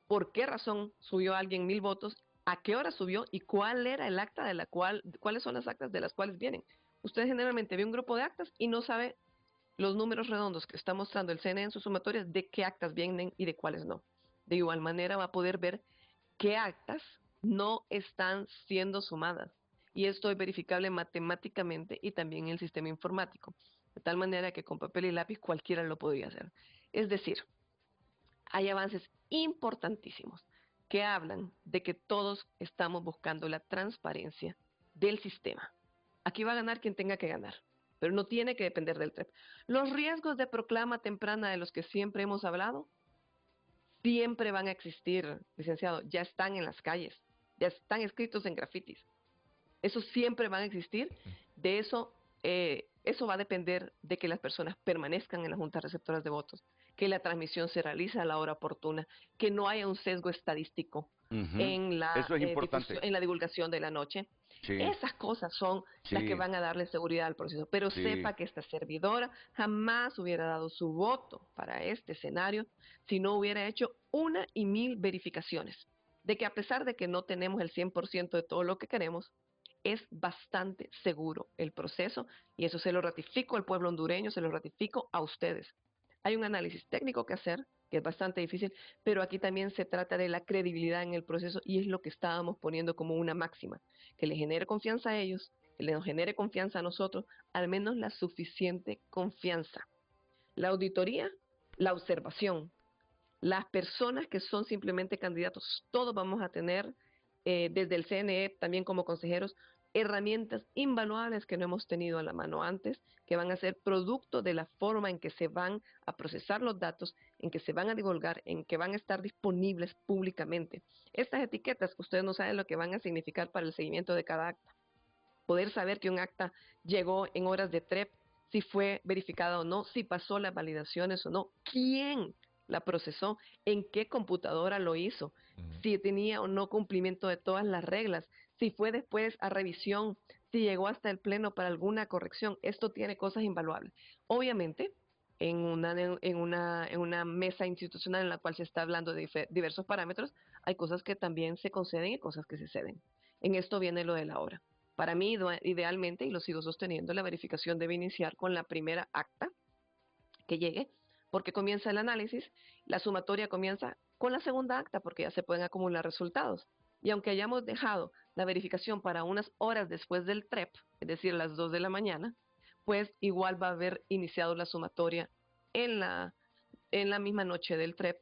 por qué razón subió alguien 1000 votos, a qué hora subió y cuál era el acta de la cual, cuáles son las actas de las cuales vienen. Usted generalmente ve un grupo de actas y no sabe los números redondos que está mostrando el CNE en sus sumatorias de qué actas vienen y de cuáles no. De igual manera va a poder ver qué actas no están siendo sumadas. Y esto es verificable matemáticamente y también en el sistema informático. De tal manera que con papel y lápiz cualquiera lo podría hacer. Es decir, hay avances importantísimos que hablan de que todos estamos buscando la transparencia del sistema. Aquí va a ganar quien tenga que ganar, pero no tiene que depender del TREP. Los riesgos de proclama temprana de los que siempre hemos hablado, siempre van a existir, licenciado, ya están en las calles, ya están escritos en grafitis. Eso siempre van a existir, de eso va a depender de que las personas permanezcan en las juntas receptoras de votos, que la transmisión se realice a la hora oportuna, que no haya un sesgo estadístico en la divulgación de la noche. Sí. Esas cosas son las que van a darle seguridad al proceso. Pero sepa que esta servidora jamás hubiera dado su voto para este escenario si no hubiera hecho 1 y 1000 verificaciones. De que a pesar de que no tenemos el 100% de todo lo que queremos, es bastante seguro el proceso y eso se lo ratifico al pueblo hondureño, se lo ratifico a ustedes. Hay un análisis técnico que hacer, que es bastante difícil, pero aquí también se trata de la credibilidad en el proceso y es lo que estábamos poniendo como una máxima, que le genere confianza a ellos, que les genere confianza a nosotros, al menos la suficiente confianza. La auditoría, la observación, las personas que son simplemente candidatos, todos vamos a tener desde el CNE, también como consejeros, herramientas invaluables que no hemos tenido a la mano antes, que van a ser producto de la forma en que se van a procesar los datos, en que se van a divulgar, en que van a estar disponibles públicamente. Estas etiquetas, ustedes no saben lo que van a significar para el seguimiento de cada acta. Poder saber que un acta llegó en horas de TREP, si fue verificada o no, si pasó las validaciones o no, quién la procesó, en qué computadora lo hizo, si tenía o no cumplimiento de todas las reglas, si fue después a revisión, si llegó hasta el pleno para alguna corrección. Esto tiene cosas invaluables. Obviamente, en una mesa institucional en la cual se está hablando de diversos parámetros, hay cosas que también se conceden y cosas que se ceden. En esto viene lo de la hora. Para mí, idealmente, y lo sigo sosteniendo, la verificación debe iniciar con la primera acta que llegue, porque comienza el análisis, la sumatoria comienza con la segunda acta, porque ya se pueden acumular resultados. Y aunque hayamos dejado la verificación para unas horas después del TREP, es decir, a las 2 de la mañana, pues igual va a haber iniciado la sumatoria en la misma noche del TREP,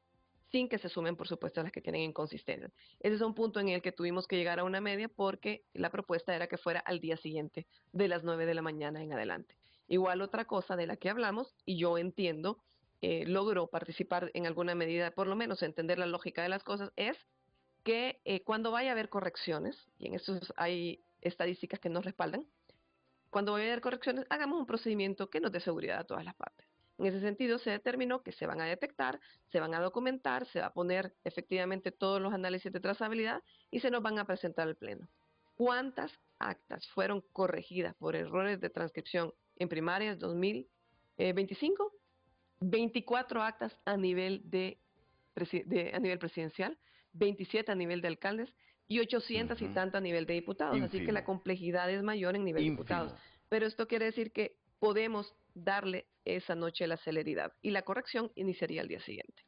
sin que se sumen, por supuesto, las que tienen inconsistencias. Ese es un punto en el que tuvimos que llegar a una media porque la propuesta era que fuera al día siguiente, de las 9 de la mañana en adelante. Igual otra cosa de la que hablamos, y yo entiendo, logro participar en alguna medida, por lo menos entender la lógica de las cosas, es que cuando vaya a haber correcciones, y en eso hay estadísticas que nos respaldan, cuando vaya a haber correcciones, hagamos un procedimiento que nos dé seguridad a todas las partes. En ese sentido, se determinó que se van a detectar, se van a documentar, se va a poner efectivamente todos los análisis de trazabilidad y se nos van a presentar al Pleno. ¿Cuántas actas fueron corregidas por errores de transcripción en primarias 2025? 24 actas a nivel a nivel presidencial, 27 a nivel de alcaldes y 800 y tanto a nivel de diputados. Así que la complejidad es mayor en nivel de diputados. Pero esto quiere decir que podemos darle esa noche la celeridad y la corrección iniciaría al día siguiente.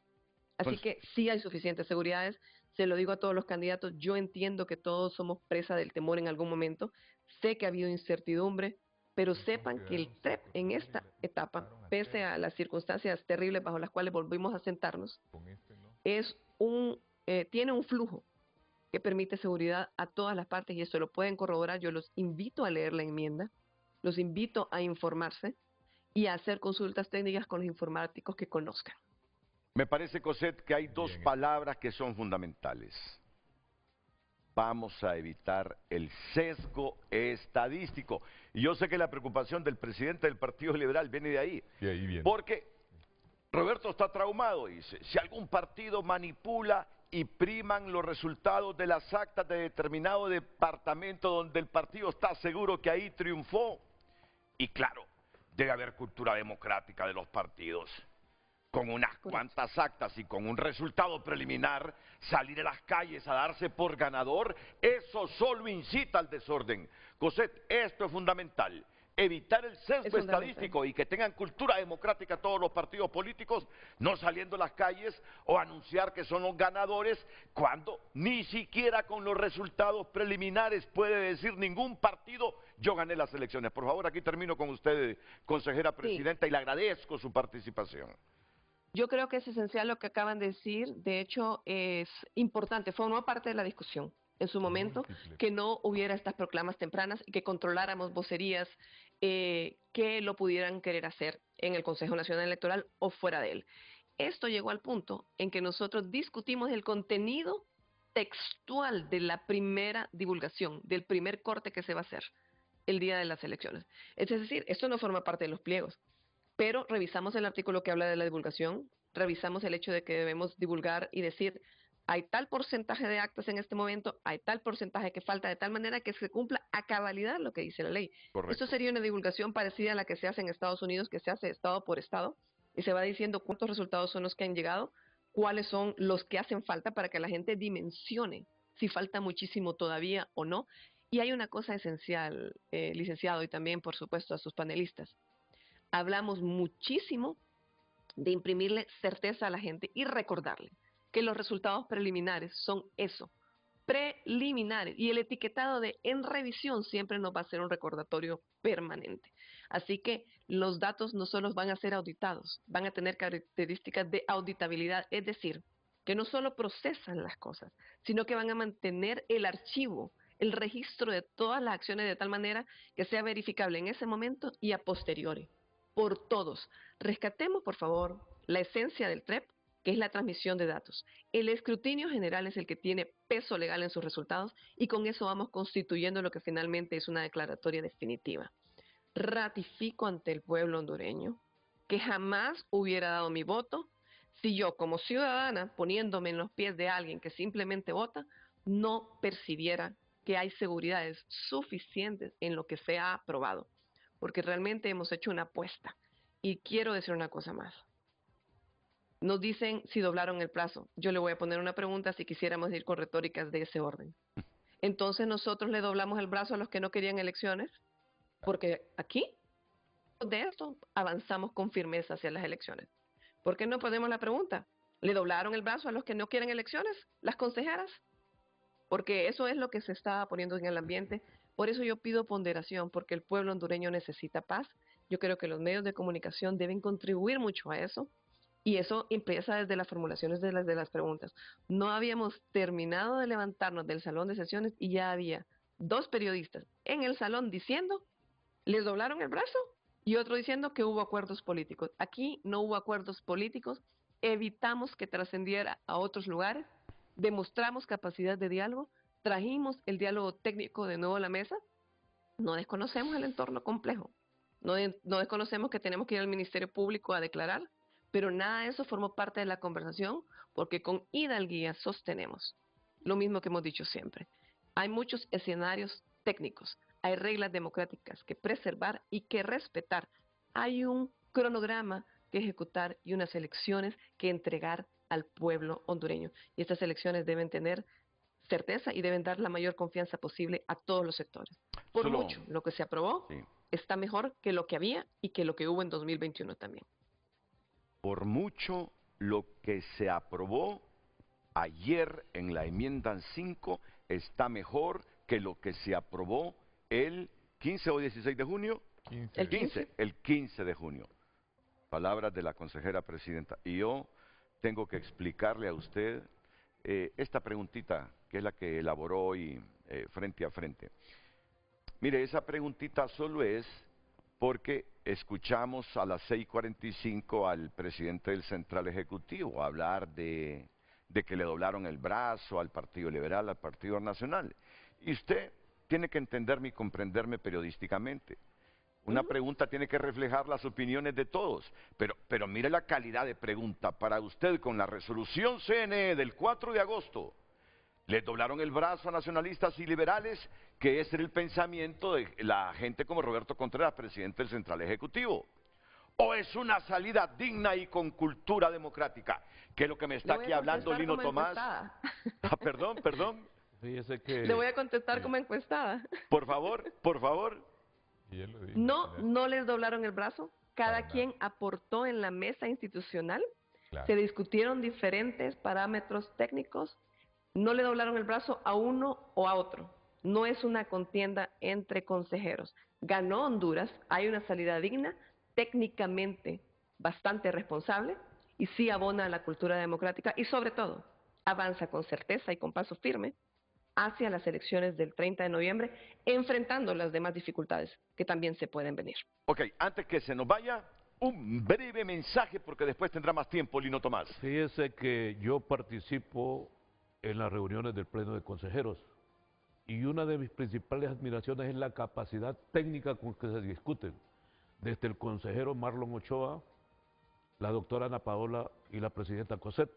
Así Pues- que sí hay suficientes seguridades, se lo digo a todos los candidatos, yo entiendo que todos somos presa del temor en algún momento, sé que ha habido incertidumbre, pero sepan que el TREP en esta etapa, pese a las circunstancias terribles bajo las cuales volvimos a sentarnos, tiene un flujo que permite seguridad a todas las partes y esto lo pueden corroborar. Yo los invito a leer la enmienda, los invito a informarse y a hacer consultas técnicas con los informáticos que conozcan. Me parece, Cosette, que hay dos palabras que son fundamentales. Vamos a evitar el sesgo estadístico. Y yo sé que la preocupación del presidente del Partido Liberal viene de ahí. Y ahí viene. Porque Roberto está traumado, dice. Si algún partido manipula y priman los resultados de las actas de determinado departamento donde el partido está seguro que ahí triunfó. Y claro, debe haber cultura democrática de los partidos. Con unas cuantas actas y con un resultado preliminar, salir a las calles a darse por ganador, eso solo incita al desorden. Cosette, esto es fundamental. Evitar el sesgo estadístico y que tengan cultura democrática todos los partidos políticos, no saliendo a las calles o anunciar que son los ganadores, cuando ni siquiera con los resultados preliminares puede decir ningún partido, yo gané las elecciones. Por favor, aquí termino con usted, consejera presidenta, y le agradezco su participación. Yo creo que es esencial lo que acaban de decir, de hecho es importante, formó parte de la discusión en su momento, que no hubiera estas proclamas tempranas y que controláramos vocerías que lo pudieran querer hacer en el Consejo Nacional Electoral o fuera de él. Esto llegó al punto en que nosotros discutimos el contenido textual de la primera divulgación, del primer corte que se va a hacer el día de las elecciones. Es decir, esto no forma parte de los pliegos. Pero revisamos el artículo que habla de la divulgación, revisamos el hecho de que debemos divulgar y decir, hay tal porcentaje de actas en este momento, hay tal porcentaje que falta, de tal manera que se cumpla a cabalidad lo que dice la ley. Correcto. Esto sería una divulgación parecida a la que se hace en Estados Unidos, que se hace estado por estado, y se va diciendo cuántos resultados son los que han llegado, cuáles son los que hacen falta para que la gente dimensione si falta muchísimo todavía o no. Y hay una cosa esencial, licenciado, y también, por supuesto, a sus panelistas. Hablamos muchísimo de imprimirle certeza a la gente y recordarle que los resultados preliminares son eso, preliminares, y el etiquetado de en revisión siempre nos va a ser un recordatorio permanente. Así que los datos no solo van a ser auditados, van a tener características de auditabilidad, es decir, que no solo procesan las cosas, sino que van a mantener el archivo, el registro de todas las acciones de tal manera que sea verificable en ese momento y a posteriori. Por todos. Rescatemos, por favor, la esencia del TREP, que es la transmisión de datos. El escrutinio general es el que tiene peso legal en sus resultados y con eso vamos constituyendo lo que finalmente es una declaratoria definitiva. Ratifico ante el pueblo hondureño que jamás hubiera dado mi voto si yo, como ciudadana, poniéndome en los pies de alguien que simplemente vota, no percibiera que hay seguridades suficientes en lo que se ha aprobado. Porque realmente hemos hecho una apuesta. Y quiero decir una cosa más. Nos dicen si doblaron el plazo. Yo le voy a poner una pregunta si quisiéramos ir con retóricas de ese orden. Entonces nosotros le doblamos el brazo a los que no querían elecciones, porque aquí, de esto, avanzamos con firmeza hacia las elecciones. ¿Por qué no ponemos la pregunta? ¿Le doblaron el brazo a los que no quieren elecciones? ¿Las consejeras? Porque eso es lo que se está poniendo en el ambiente. Por eso yo pido ponderación, porque el pueblo hondureño necesita paz. Yo creo que los medios de comunicación deben contribuir mucho a eso. Y eso empieza desde las formulaciones de las preguntas. No habíamos terminado de levantarnos del salón de sesiones y ya había 2 periodistas en el salón diciendo, ¿les doblaron el brazo? Y otro diciendo que hubo acuerdos políticos. Aquí no hubo acuerdos políticos. Evitamos que trascendiera a otros lugares. Demostramos capacidad de diálogo. Trajimos el diálogo técnico de nuevo a la mesa. No desconocemos el entorno complejo. No desconocemos que tenemos que ir al Ministerio Público a declarar, pero nada de eso formó parte de la conversación porque con hidalguía sostenemos lo mismo que hemos dicho siempre. Hay muchos escenarios técnicos, hay reglas democráticas que preservar y que respetar. Hay un cronograma que ejecutar y unas elecciones que entregar al pueblo hondureño. Y estas elecciones deben tener certeza y deben dar la mayor confianza posible a todos los sectores. Por mucho lo que se aprobó, está mejor que lo que había y que lo que hubo en 2021 también. Por mucho, lo que se aprobó ayer en la enmienda 5 está mejor que lo que se aprobó el 15 o 16 de junio. 15. El 15 de junio. Palabras de la consejera presidenta. Y yo tengo que explicarle a usted esta preguntita, que es la que elaboró hoy frente a frente. Mire, esa preguntita solo es porque escuchamos a las 6:45 al presidente del Central Ejecutivo hablar de que le doblaron el brazo al Partido Liberal, al Partido Nacional. Y usted tiene que entenderme y comprenderme periodísticamente. Una pregunta tiene que reflejar las opiniones de todos, pero mire la calidad de pregunta. Para usted, con la resolución CNE del 4 de agosto, le doblaron el brazo a nacionalistas y liberales, que ese era el pensamiento de la gente como Roberto Contreras, presidente del Central Ejecutivo. ¿O es una salida digna y con cultura democrática? Que es lo que me está aquí hablando Lino Tomás. Perdón. Fíjese que... Le voy a contestar como encuestada. Por favor. No les doblaron el brazo. Cada quien aportó en la mesa institucional. Claro. Se discutieron diferentes parámetros técnicos. No le doblaron el brazo a uno o a otro. No es una contienda entre consejeros. Ganó Honduras, hay una salida digna, técnicamente bastante responsable, y sí abona a la cultura democrática y sobre todo avanza con certeza y con paso firme hacia las elecciones del 30 de noviembre, enfrentando las demás dificultades que también se pueden venir. Ok, antes que se nos vaya, un breve mensaje porque después tendrá más tiempo Lino Tomás. Fíjese que yo participo en las reuniones del Pleno de Consejeros y una de mis principales admiraciones es la capacidad técnica con que se discuten, desde el consejero Marlon Ochoa, la doctora Ana Paola y la presidenta Cosette.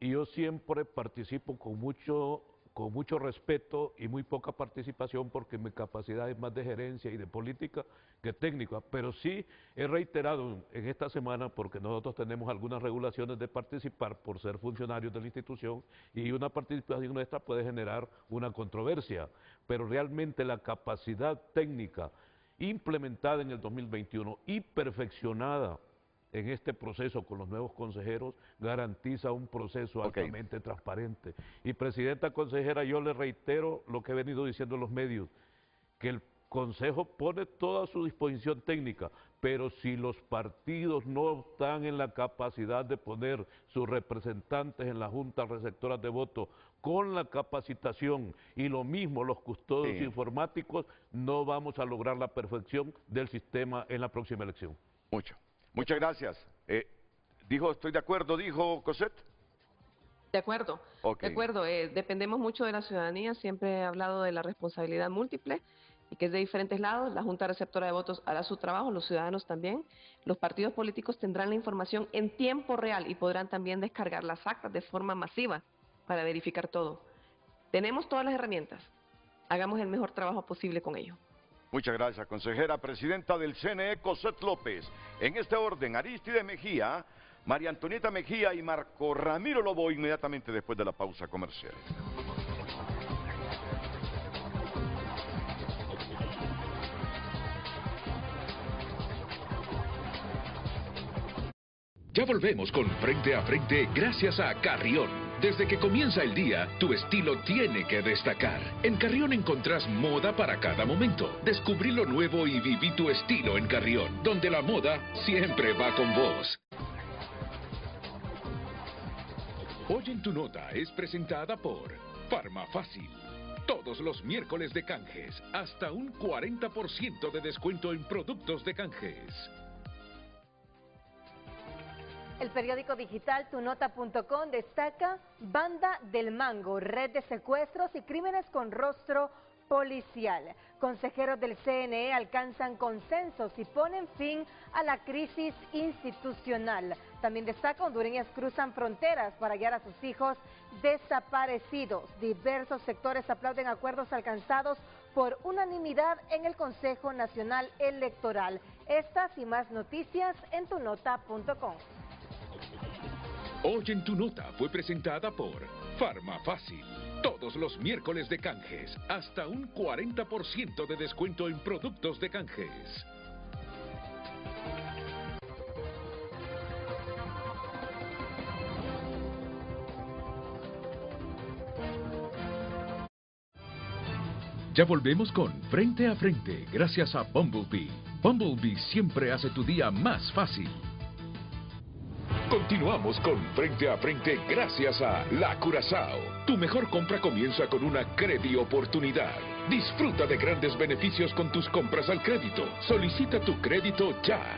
Y yo siempre participo con mucho respeto y muy poca participación porque mi capacidad es más de gerencia y de política que técnica, pero sí he reiterado en esta semana, porque nosotros tenemos algunas regulaciones de participar por ser funcionarios de la institución y una participación nuestra puede generar una controversia, pero realmente la capacidad técnica implementada en el 2021 y perfeccionada en este proceso con los nuevos consejeros garantiza un proceso altamente transparente. Y presidenta consejera, yo le reitero lo que he venido diciendo en los medios, que el Consejo pone toda su disposición técnica, pero si los partidos no están en la capacidad de poner sus representantes en las juntas receptoras de votos con la capacitación y lo mismo los custodios informáticos, no vamos a lograr la perfección del sistema en la próxima elección. Muchas gracias. Estoy de acuerdo, dijo Cosette. De acuerdo, de acuerdo. Dependemos mucho de la ciudadanía, siempre he hablado de la responsabilidad múltiple y que es de diferentes lados. La Junta Receptora de Votos hará su trabajo, los ciudadanos también. Los partidos políticos tendrán la información en tiempo real y podrán también descargar las actas de forma masiva para verificar todo. Tenemos todas las herramientas. Hagamos el mejor trabajo posible con ello. Muchas gracias, consejera presidenta del CNE, Cosette López. En este orden, Aristide Mejía, María Antonieta Mejía y Marco Ramiro Lobo, inmediatamente después de la pausa comercial. Ya volvemos con Frente a Frente gracias a Carrión. Desde que comienza el día, tu estilo tiene que destacar. En Carrión encontrás moda para cada momento. Descubrí lo nuevo y viví tu estilo en Carrión, donde la moda siempre va con vos. Hoy en tu nota es presentada por Farmafácil. Todos los miércoles de canjes, hasta un 40% de descuento en productos de canjes. El periódico digital tunota.com destaca Banda del Mango, red de secuestros y crímenes con rostro policial. Consejeros del CNE alcanzan consensos y ponen fin a la crisis institucional. También destaca hondureñas cruzan fronteras para guiar a sus hijos desaparecidos. Diversos sectores aplauden acuerdos alcanzados por unanimidad en el Consejo Nacional Electoral. Estas y más noticias en tunota.com. Hoy en tu nota fue presentada por Farmafácil. Todos los miércoles de canjes, hasta un 40% de descuento en productos de canjes. Ya volvemos con Frente a Frente, gracias a Bumblebee. Bumblebee siempre hace tu día más fácil. Continuamos con Frente a Frente gracias a La Curazao. Tu mejor compra comienza con una Credi Oportunidad. Disfruta de grandes beneficios con tus compras al crédito. Solicita tu crédito ya.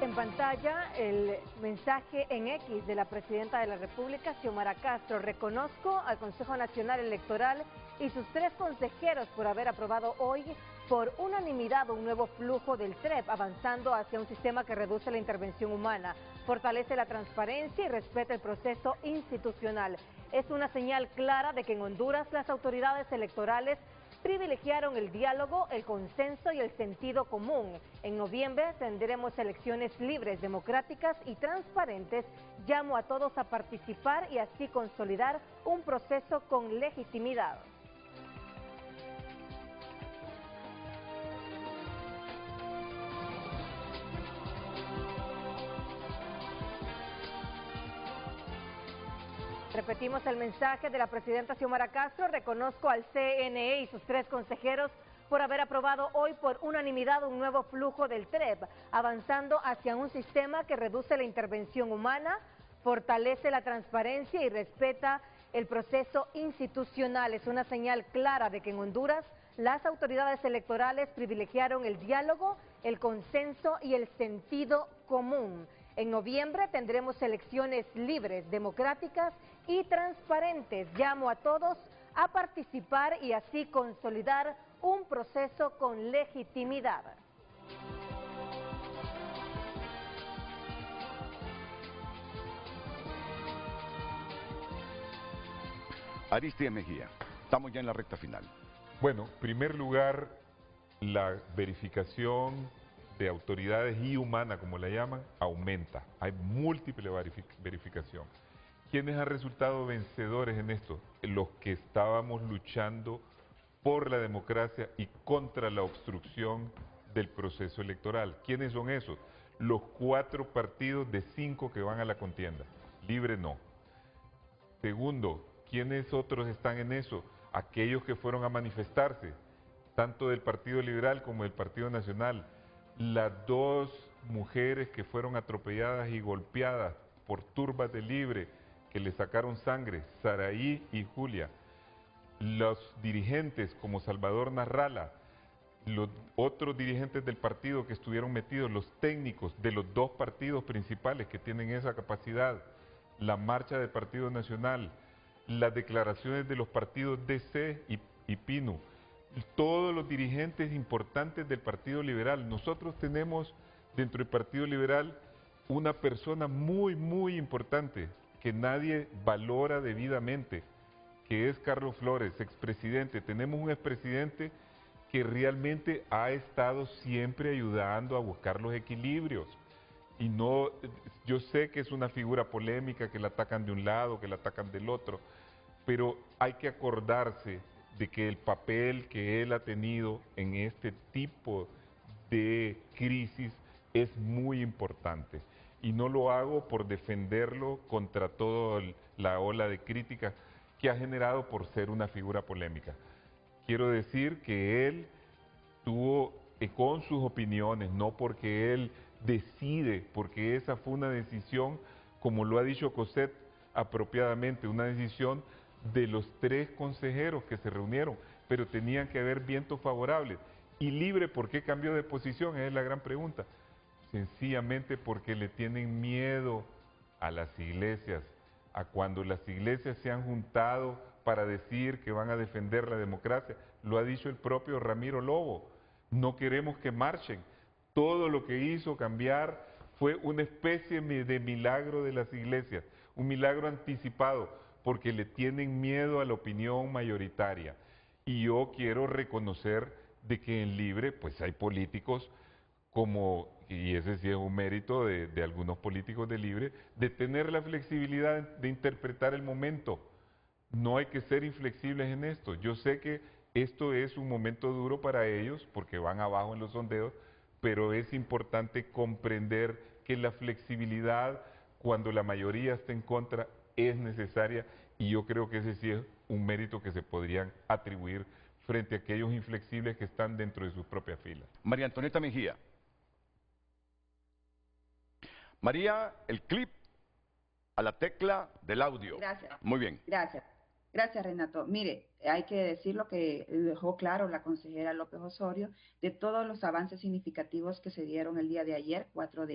En pantalla el mensaje en X de la Presidenta de la República, Xiomara Castro. Reconozco al Consejo Nacional Electoral y sus 3 consejeros por haber aprobado hoy por unanimidad un nuevo flujo del TREP, avanzando hacia un sistema que reduce la intervención humana, fortalece la transparencia y respeta el proceso institucional. Es una señal clara de que en Honduras las autoridades electorales privilegiaron el diálogo, el consenso y el sentido común. En noviembre tendremos elecciones libres, democráticas y transparentes. Llamo a todos a participar y así consolidar un proceso con legitimidad. Repetimos el mensaje de la Presidenta Xiomara Castro. Reconozco al CNE y sus 3 consejeros por haber aprobado hoy por unanimidad un nuevo flujo del TREP, avanzando hacia un sistema que reduce la intervención humana, fortalece la transparencia y respeta el proceso institucional. Es una señal clara de que en Honduras las autoridades electorales privilegiaron el diálogo, el consenso y el sentido común. En noviembre tendremos elecciones libres, democráticas y transparentes. Llamo a todos a participar y así consolidar un proceso con legitimidad. Aristide Mejía, estamos ya en la recta final. Bueno, en primer lugar, la verificación de autoridades y humana, como la llaman, aumenta. Hay múltiple verificación. ¿Quiénes han resultado vencedores en esto? Los que estábamos luchando por la democracia y contra la obstrucción del proceso electoral. ¿Quiénes son esos? Los 4 partidos de 5 que van a la contienda. Libre no. Segundo, ¿quiénes otros están en eso? Aquellos que fueron a manifestarse, tanto del Partido Liberal como del Partido Nacional. Las 2 mujeres que fueron atropelladas y golpeadas por turbas de Libre, que le sacaron sangre, Saraí y Julia. Los dirigentes como Salvador Narrala, los otros dirigentes del partido que estuvieron metidos, los técnicos de los 2 partidos principales que tienen esa capacidad, la marcha del Partido Nacional, las declaraciones de los partidos DC y PINU, todos los dirigentes importantes del Partido Liberal. Nosotros tenemos dentro del Partido Liberal una persona muy importante que nadie valora debidamente, que es Carlos Flores, expresidente. Tenemos un expresidente que realmente ha estado siempre ayudando a buscar los equilibrios. Y no, yo sé que es una figura polémica, que la atacan de un lado, que la atacan del otro, pero hay que acordarse de que el papel que él ha tenido en este tipo de crisis es muy importante. Y no lo hago por defenderlo contra toda la ola de crítica que ha generado por ser una figura polémica. Quiero decir que él tuvo con sus opiniones, no porque él decide, porque esa fue una decisión, como lo ha dicho Cosette apropiadamente, una decisión de los 3 consejeros que se reunieron, pero tenían que haber vientos favorables. ¿Y Libre por qué cambió de posición? Esa es la gran pregunta. Sencillamente porque le tienen miedo a las iglesias, a cuando las iglesias se han juntado para decir que van a defender la democracia. Lo ha dicho el propio Ramiro Lobo. No queremos que marchen. Todo lo que hizo cambiar fue una especie de milagro de las iglesias, un milagro anticipado, porque le tienen miedo a la opinión mayoritaria. Y yo quiero reconocer de que en Libre pues hay políticos como, y ese sí es un mérito de algunos políticos de Libre, de tener la flexibilidad de interpretar el momento. No hay que ser inflexibles en esto. Yo sé que esto es un momento duro para ellos porque van abajo en los sondeos, pero es importante comprender que la flexibilidad, cuando la mayoría está en contra, es necesaria, y yo creo que ese sí es un mérito que se podrían atribuir frente a aquellos inflexibles que están dentro de sus propias filas. María Antonieta Mejía. María, el clip a la tecla del audio. Gracias. Muy bien. Gracias. Gracias, Renato. Mire, hay que decir lo que dejó claro la consejera López Osorio de todos los avances significativos que se dieron el día de ayer, 4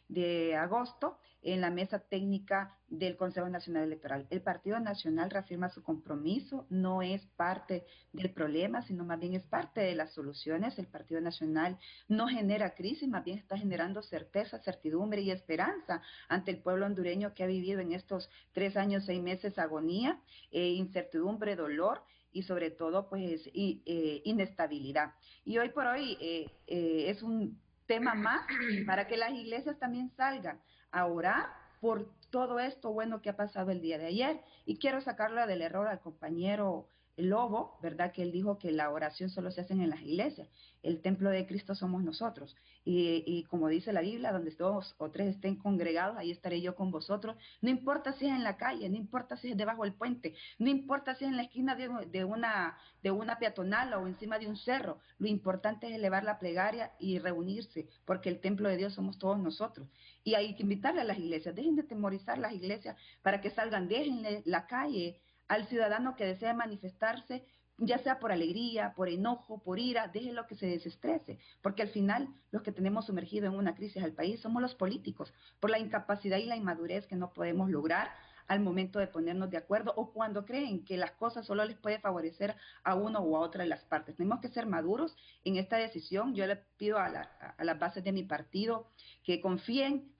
de agosto, en la mesa técnica del Consejo Nacional Electoral. El Partido Nacional reafirma su compromiso, no es parte del problema, sino más bien es parte de las soluciones. El Partido Nacional no genera crisis, más bien está generando certeza, certidumbre y esperanza ante el pueblo hondureño que ha vivido en estos 3 años, 6 meses agonía, incertidumbre, dolor y sobre todo pues inestabilidad. Y hoy por hoy es un tema más para que las iglesias también salgan a orar por todo esto bueno que ha pasado el día de ayer. Y quiero sacarlo del error al compañero Lobo, ¿verdad? Que él dijo que la oración solo se hace en las iglesias. El templo de Cristo somos nosotros. Y como dice la Biblia, donde 2 o 3 estén congregados, ahí estaré yo con vosotros. No importa si es en la calle, no importa si es debajo del puente, no importa si es en la esquina de una peatonal o encima de un cerro. Lo importante es elevar la plegaria y reunirse, porque el templo de Dios somos todos nosotros. Y hay que invitarle a las iglesias, dejen de temorizar las iglesias para que salgan, déjenle la calle al ciudadano que desea manifestarse, ya sea por alegría, por enojo, por ira, déjenlo que se desestrese, porque al final los que tenemos sumergido en una crisis al país somos los políticos, por la incapacidad y la inmadurez que no podemos lograr al momento de ponernos de acuerdo o cuando creen que las cosas solo les puede favorecer a uno o a otra de las partes. Tenemos que ser maduros en esta decisión. Yo le pido a las bases de mi partido que confíen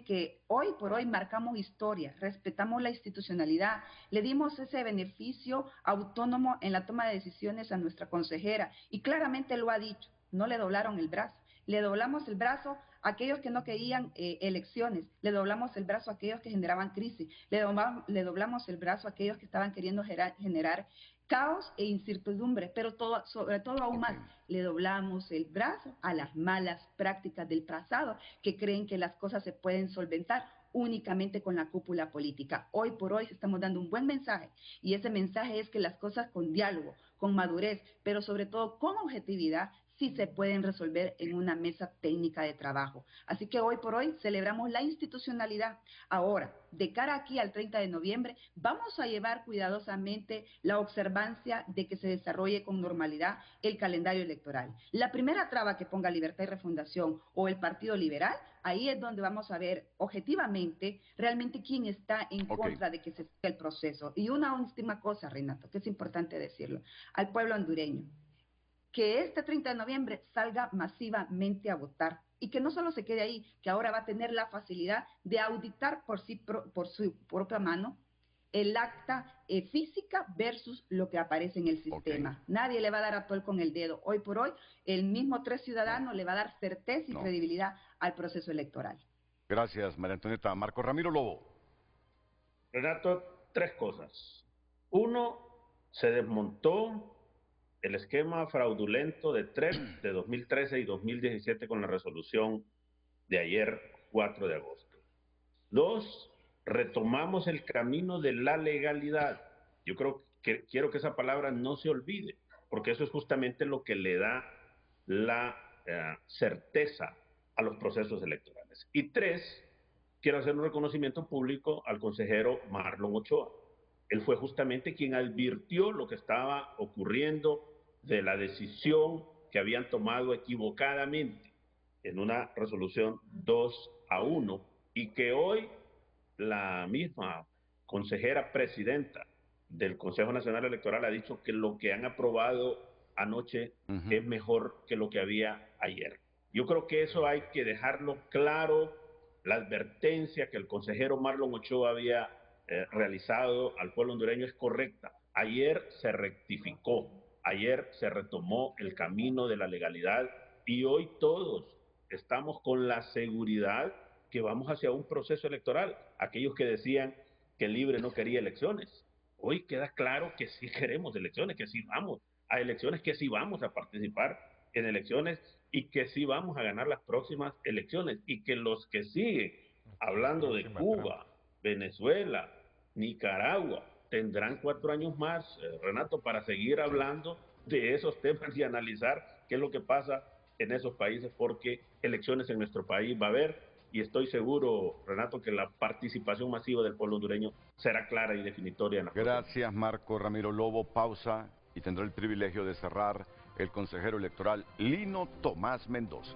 que hoy por hoy marcamos historia, respetamos la institucionalidad, le dimos ese beneficio autónomo en la toma de decisiones a nuestra consejera y claramente lo ha dicho, no le doblaron el brazo. Le doblamos el brazo a aquellos que no querían elecciones, le doblamos el brazo a aquellos que generaban crisis, le doblamos el brazo a aquellos que estaban queriendo generar caos e incertidumbre, pero sobre todo aún más, le doblamos el brazo a las malas prácticas del pasado que creen que las cosas se pueden solventar únicamente con la cúpula política. Hoy por hoy estamos dando un buen mensaje y ese mensaje es que las cosas con diálogo, con madurez, pero sobre todo con objetividad, sí se pueden resolver en una mesa técnica de trabajo. Así que hoy por hoy celebramos la institucionalidad. Ahora, de cara aquí al 30 de noviembre, vamos a llevar cuidadosamente la observancia de que se desarrolle con normalidad el calendario electoral. La primera traba que ponga Libertad y Refundación o el Partido Liberal, ahí es donde vamos a ver objetivamente realmente quién está en contra de que se siga el proceso. Y una última cosa, Renato, que es importante decirlo, al pueblo hondureño, que este 30 de noviembre salga masivamente a votar y que no solo se quede ahí, que ahora va a tener la facilidad de auditar por su propia mano el acta física versus lo que aparece en el sistema. Nadie le va a dar a tol con el dedo. Hoy por hoy, el mismo 3 Ciudadanos le va a dar certeza y credibilidad al proceso electoral. Gracias, María Antonieta. Marco Ramiro Lobo. Renato, 3 cosas. 1, se desmontó el esquema fraudulento de TREP de 2013 y 2017 con la resolución de ayer, 4 de agosto. 2, retomamos el camino de la legalidad. Yo quiero que esa palabra no se olvide, porque eso es justamente lo que le da la certeza a los procesos electorales. Y 3, quiero hacer un reconocimiento público al consejero Marlon Ochoa. Él fue justamente quien advirtió lo que estaba ocurriendo de la decisión que habían tomado equivocadamente en una resolución 2-1 y que hoy la misma consejera presidenta del Consejo Nacional Electoral ha dicho que lo que han aprobado anoche es mejor que lo que había ayer. Yo creo que eso hay que dejarlo claro, la advertencia que el consejero Marlon Ochoa había realizado al pueblo hondureño es correcta. Ayer se rectificó. Ayer se retomó el camino de la legalidad y hoy todos estamos con la seguridad que vamos hacia un proceso electoral. Aquellos que decían que Libre no quería elecciones, hoy queda claro que sí queremos elecciones, que sí vamos a elecciones, que sí vamos a participar en elecciones y que sí vamos a ganar las próximas elecciones, y que los que siguen hablando de Cuba, Venezuela, Nicaragua, tendrán 4 años más, Renato, para seguir hablando de esos temas y analizar qué es lo que pasa en esos países, porque elecciones en nuestro país va a haber, y estoy seguro, Renato, que la participación masiva del pueblo hondureño será clara y definitoria en la Gracias, Marco Ramiro Lobo. Pausa y tendrá el privilegio de cerrar el consejero electoral Lino Tomás Mendoza.